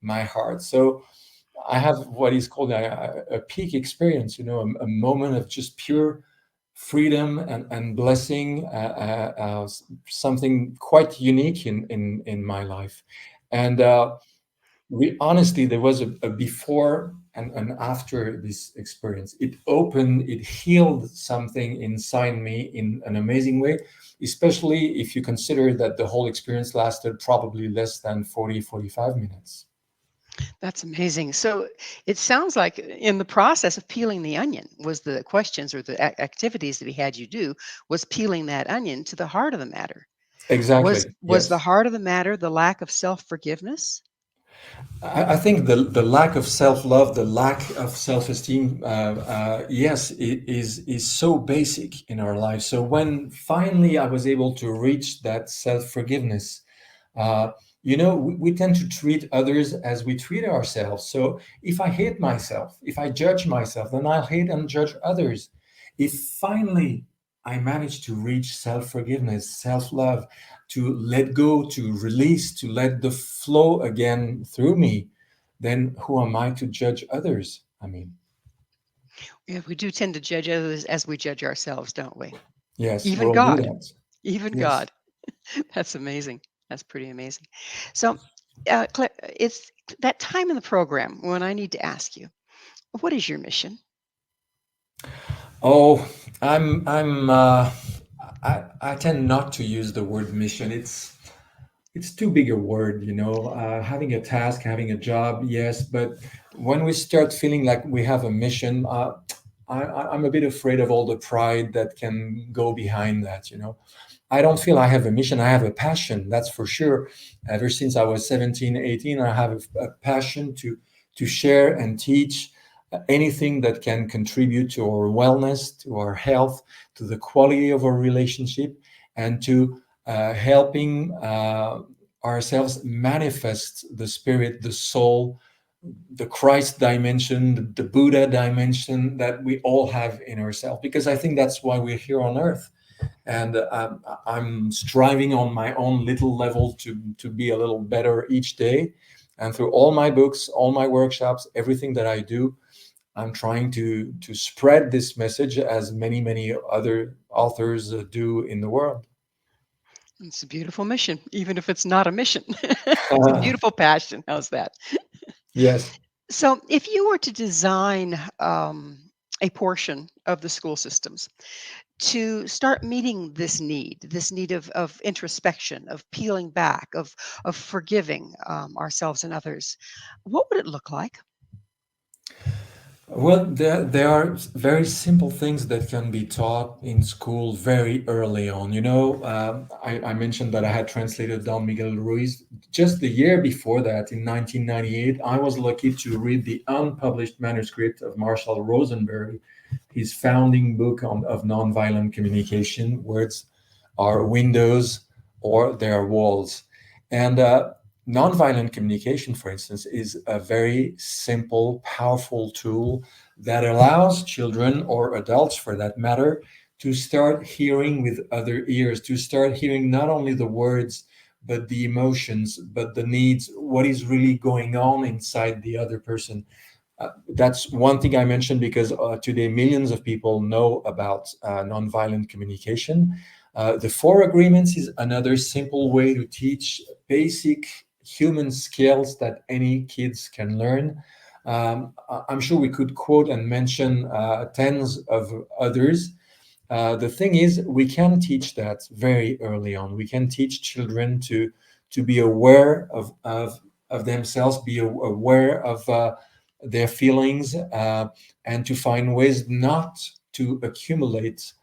Speaker 3: my heart. So I have what is called a peak experience, a moment of just pure freedom and blessing, something quite unique in my life. And honestly, there was a before and after this experience. It healed something inside me in an amazing way, especially if you consider that the whole experience lasted probably less than 45 minutes.
Speaker 2: That's amazing. So it sounds like in the process of peeling the onion was the questions or the activities that he had you do was peeling that onion to the heart of the matter.
Speaker 3: Exactly.
Speaker 2: Was the
Speaker 3: Yes.
Speaker 2: heart of the matter the lack of self-forgiveness?
Speaker 3: I think the lack of self-love, the lack of self-esteem, yes, it is so basic in our lives. So when finally I was able to reach that self-forgiveness, uh, we tend to treat others as we treat ourselves. So if I hate myself, if I judge myself, then I'll hate and judge others. If finally I manage to reach self-forgiveness, self-love, to let go, to release, to let the flow again through me, then who am I to judge others? I mean,
Speaker 2: Yeah, we do tend to judge others as we judge ourselves, don't we?
Speaker 3: yes, we
Speaker 2: Even
Speaker 3: all do
Speaker 2: God,
Speaker 3: that.
Speaker 2: even
Speaker 3: Yes.
Speaker 2: God. That's amazing. That's pretty amazing. So, Claire, it's that time in the program when I need to ask you, what is your mission?
Speaker 3: Oh, I'm I tend not to use the word mission. It's too big a word, having a task, having a job, yes, but when we start feeling like we have a mission, I'm a bit afraid of all the pride that can go behind that. I don't feel I have a mission. I have a passion, that's for sure. Ever since I was 17, 18, I have a passion to share and teach anything that can contribute to our wellness, to our health, to the quality of our relationship, and to helping ourselves manifest the spirit, the soul, the Christ dimension, the Buddha dimension that we all have in ourselves. Because I think that's why we're here on earth. And I'm striving on my own little level to be a little better each day. And through all my books, all my workshops, everything that I do, I'm trying to spread this message as many other authors do in the world.
Speaker 2: It's a beautiful mission, even if it's not a mission. It's a beautiful passion. How's that?
Speaker 3: Yes.
Speaker 2: So, if you were to design a portion of the school systems to start meeting this need of introspection, of peeling back, of forgiving ourselves and others, what would it look like?
Speaker 3: Well, there are very simple things that can be taught in school very early on. I mentioned that I had translated Don Miguel Ruiz. Just the year before that, in 1998, I was lucky to read the unpublished manuscript of Marshall Rosenberg, his founding book of nonviolent communication. Words are windows or they are walls. And nonviolent communication, for instance, is a very simple, powerful tool that allows children or adults, for that matter, to start hearing with other ears, to start hearing not only the words, but the emotions, but the needs, what is really going on inside the other person. That's one thing I mentioned because today millions of people know about nonviolent communication. The Four Agreements is another simple way to teach basic human skills that any kids can learn. I'm sure we could quote and mention tens of others. The thing is, we can teach that very early on. We can teach children to be aware of themselves, be aware of their feelings, and to find ways not to accumulate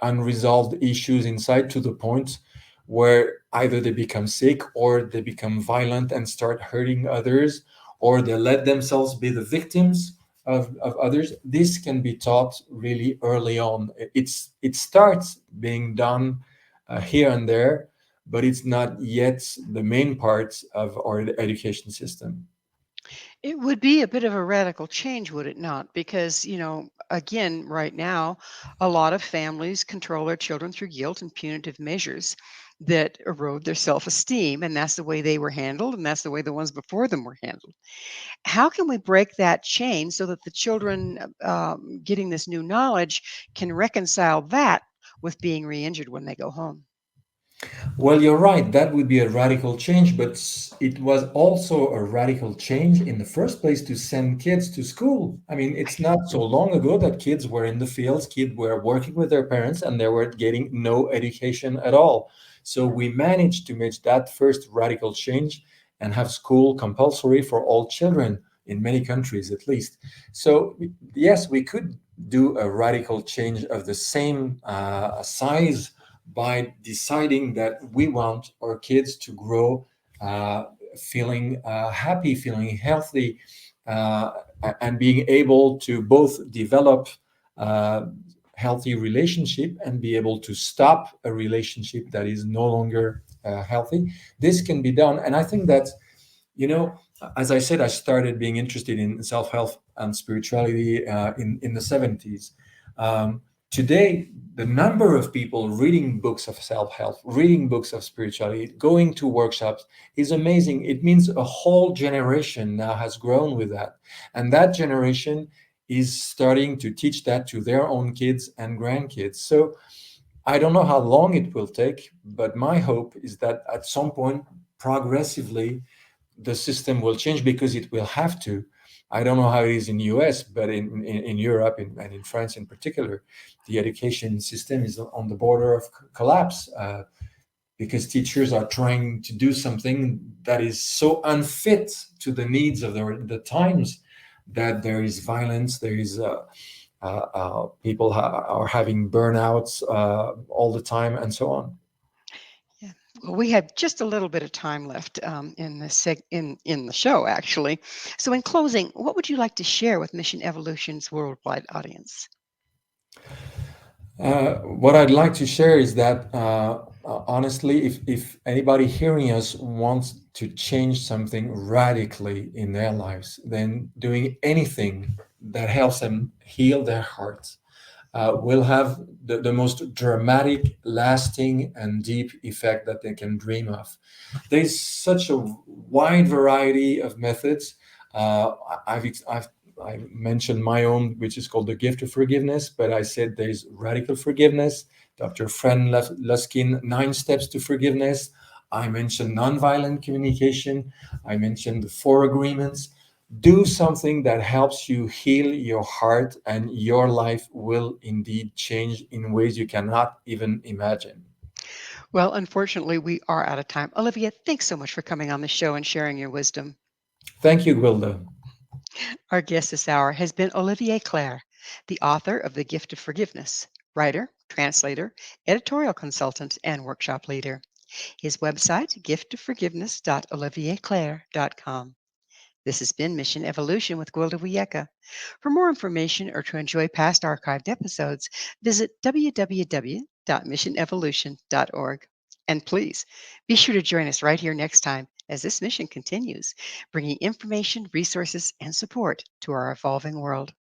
Speaker 3: unresolved issues inside to the point where either they become sick or they become violent and start hurting others, or they let themselves be the victims of others. This can be taught really early on. It starts being done here and there, but it's not yet the main part of our education system.
Speaker 2: It would be a bit of a radical change, would it not? Because, again, right now, a lot of families control their children through guilt and punitive measures that erode their self esteem. And that's the way they were handled. And that's the way the ones before them were handled. How can we break that chain so that the children getting this new knowledge can reconcile that with being re injured when they go home?
Speaker 3: Well, you're right. That would be a radical change, but it was also a radical change in the first place to send kids to school. I mean, it's not so long ago that kids were in the fields, kids were working with their parents, and they were getting no education at all. So we managed to make that first radical change and have school compulsory for all children in many countries, at least. So, yes, we could do a radical change of the same size by deciding that we want our kids to grow feeling happy, feeling healthy, and being able to both develop healthy relationship and be able to stop a relationship that is no longer healthy. This can be done. And I think that, as I said, I started being interested in self-help and spirituality in the 70s. Today, the number of people reading books of self-help, reading books of spirituality, going to workshops is amazing. It means a whole generation now has grown with that. And that generation is starting to teach that to their own kids and grandkids. So I don't know how long it will take, but my hope is that at some point, progressively, the system will change, because it will have to. I don't know how it is in the US, but in Europe and in France in particular, the education system is on the border of collapse, because teachers are trying to do something that is so unfit to the needs of the times, that there is violence, there is people are having burnouts all the time, and so on.
Speaker 2: Yeah. Well, we have just a little bit of time left in the show, actually. So, in closing, what would you like to share with Mission Evolution's worldwide audience?
Speaker 3: What I'd like to share is that, honestly, if anybody hearing us wants to change something radically in their lives, then doing anything that helps them heal their hearts will have the most dramatic, lasting, and deep effect that they can dream of. There's such a wide variety of methods. I mentioned my own, which is called the gift of forgiveness, but I said there's radical forgiveness. Dr. Fran Luskin, 9 steps to forgiveness. I mentioned nonviolent communication. I mentioned the 4 agreements. Do something that helps you heal your heart, and your life will indeed change in ways you cannot even imagine.
Speaker 2: Well, unfortunately, we are out of time. Olivia, thanks so much for coming on the show and sharing your wisdom.
Speaker 3: Thank you, Gwilda.
Speaker 2: Our guest this hour has been Olivier Clerc, the author of The Gift of Forgiveness, writer, translator, editorial consultant, and workshop leader. His website, giftofforgiveness.olivierclerc.com. This has been Mission Evolution with Gwilda Wiyaka. For more information or to enjoy past archived episodes, visit www.missionevolution.org. And please be sure to join us right here next time as this mission continues, bringing information, resources, and support to our evolving world.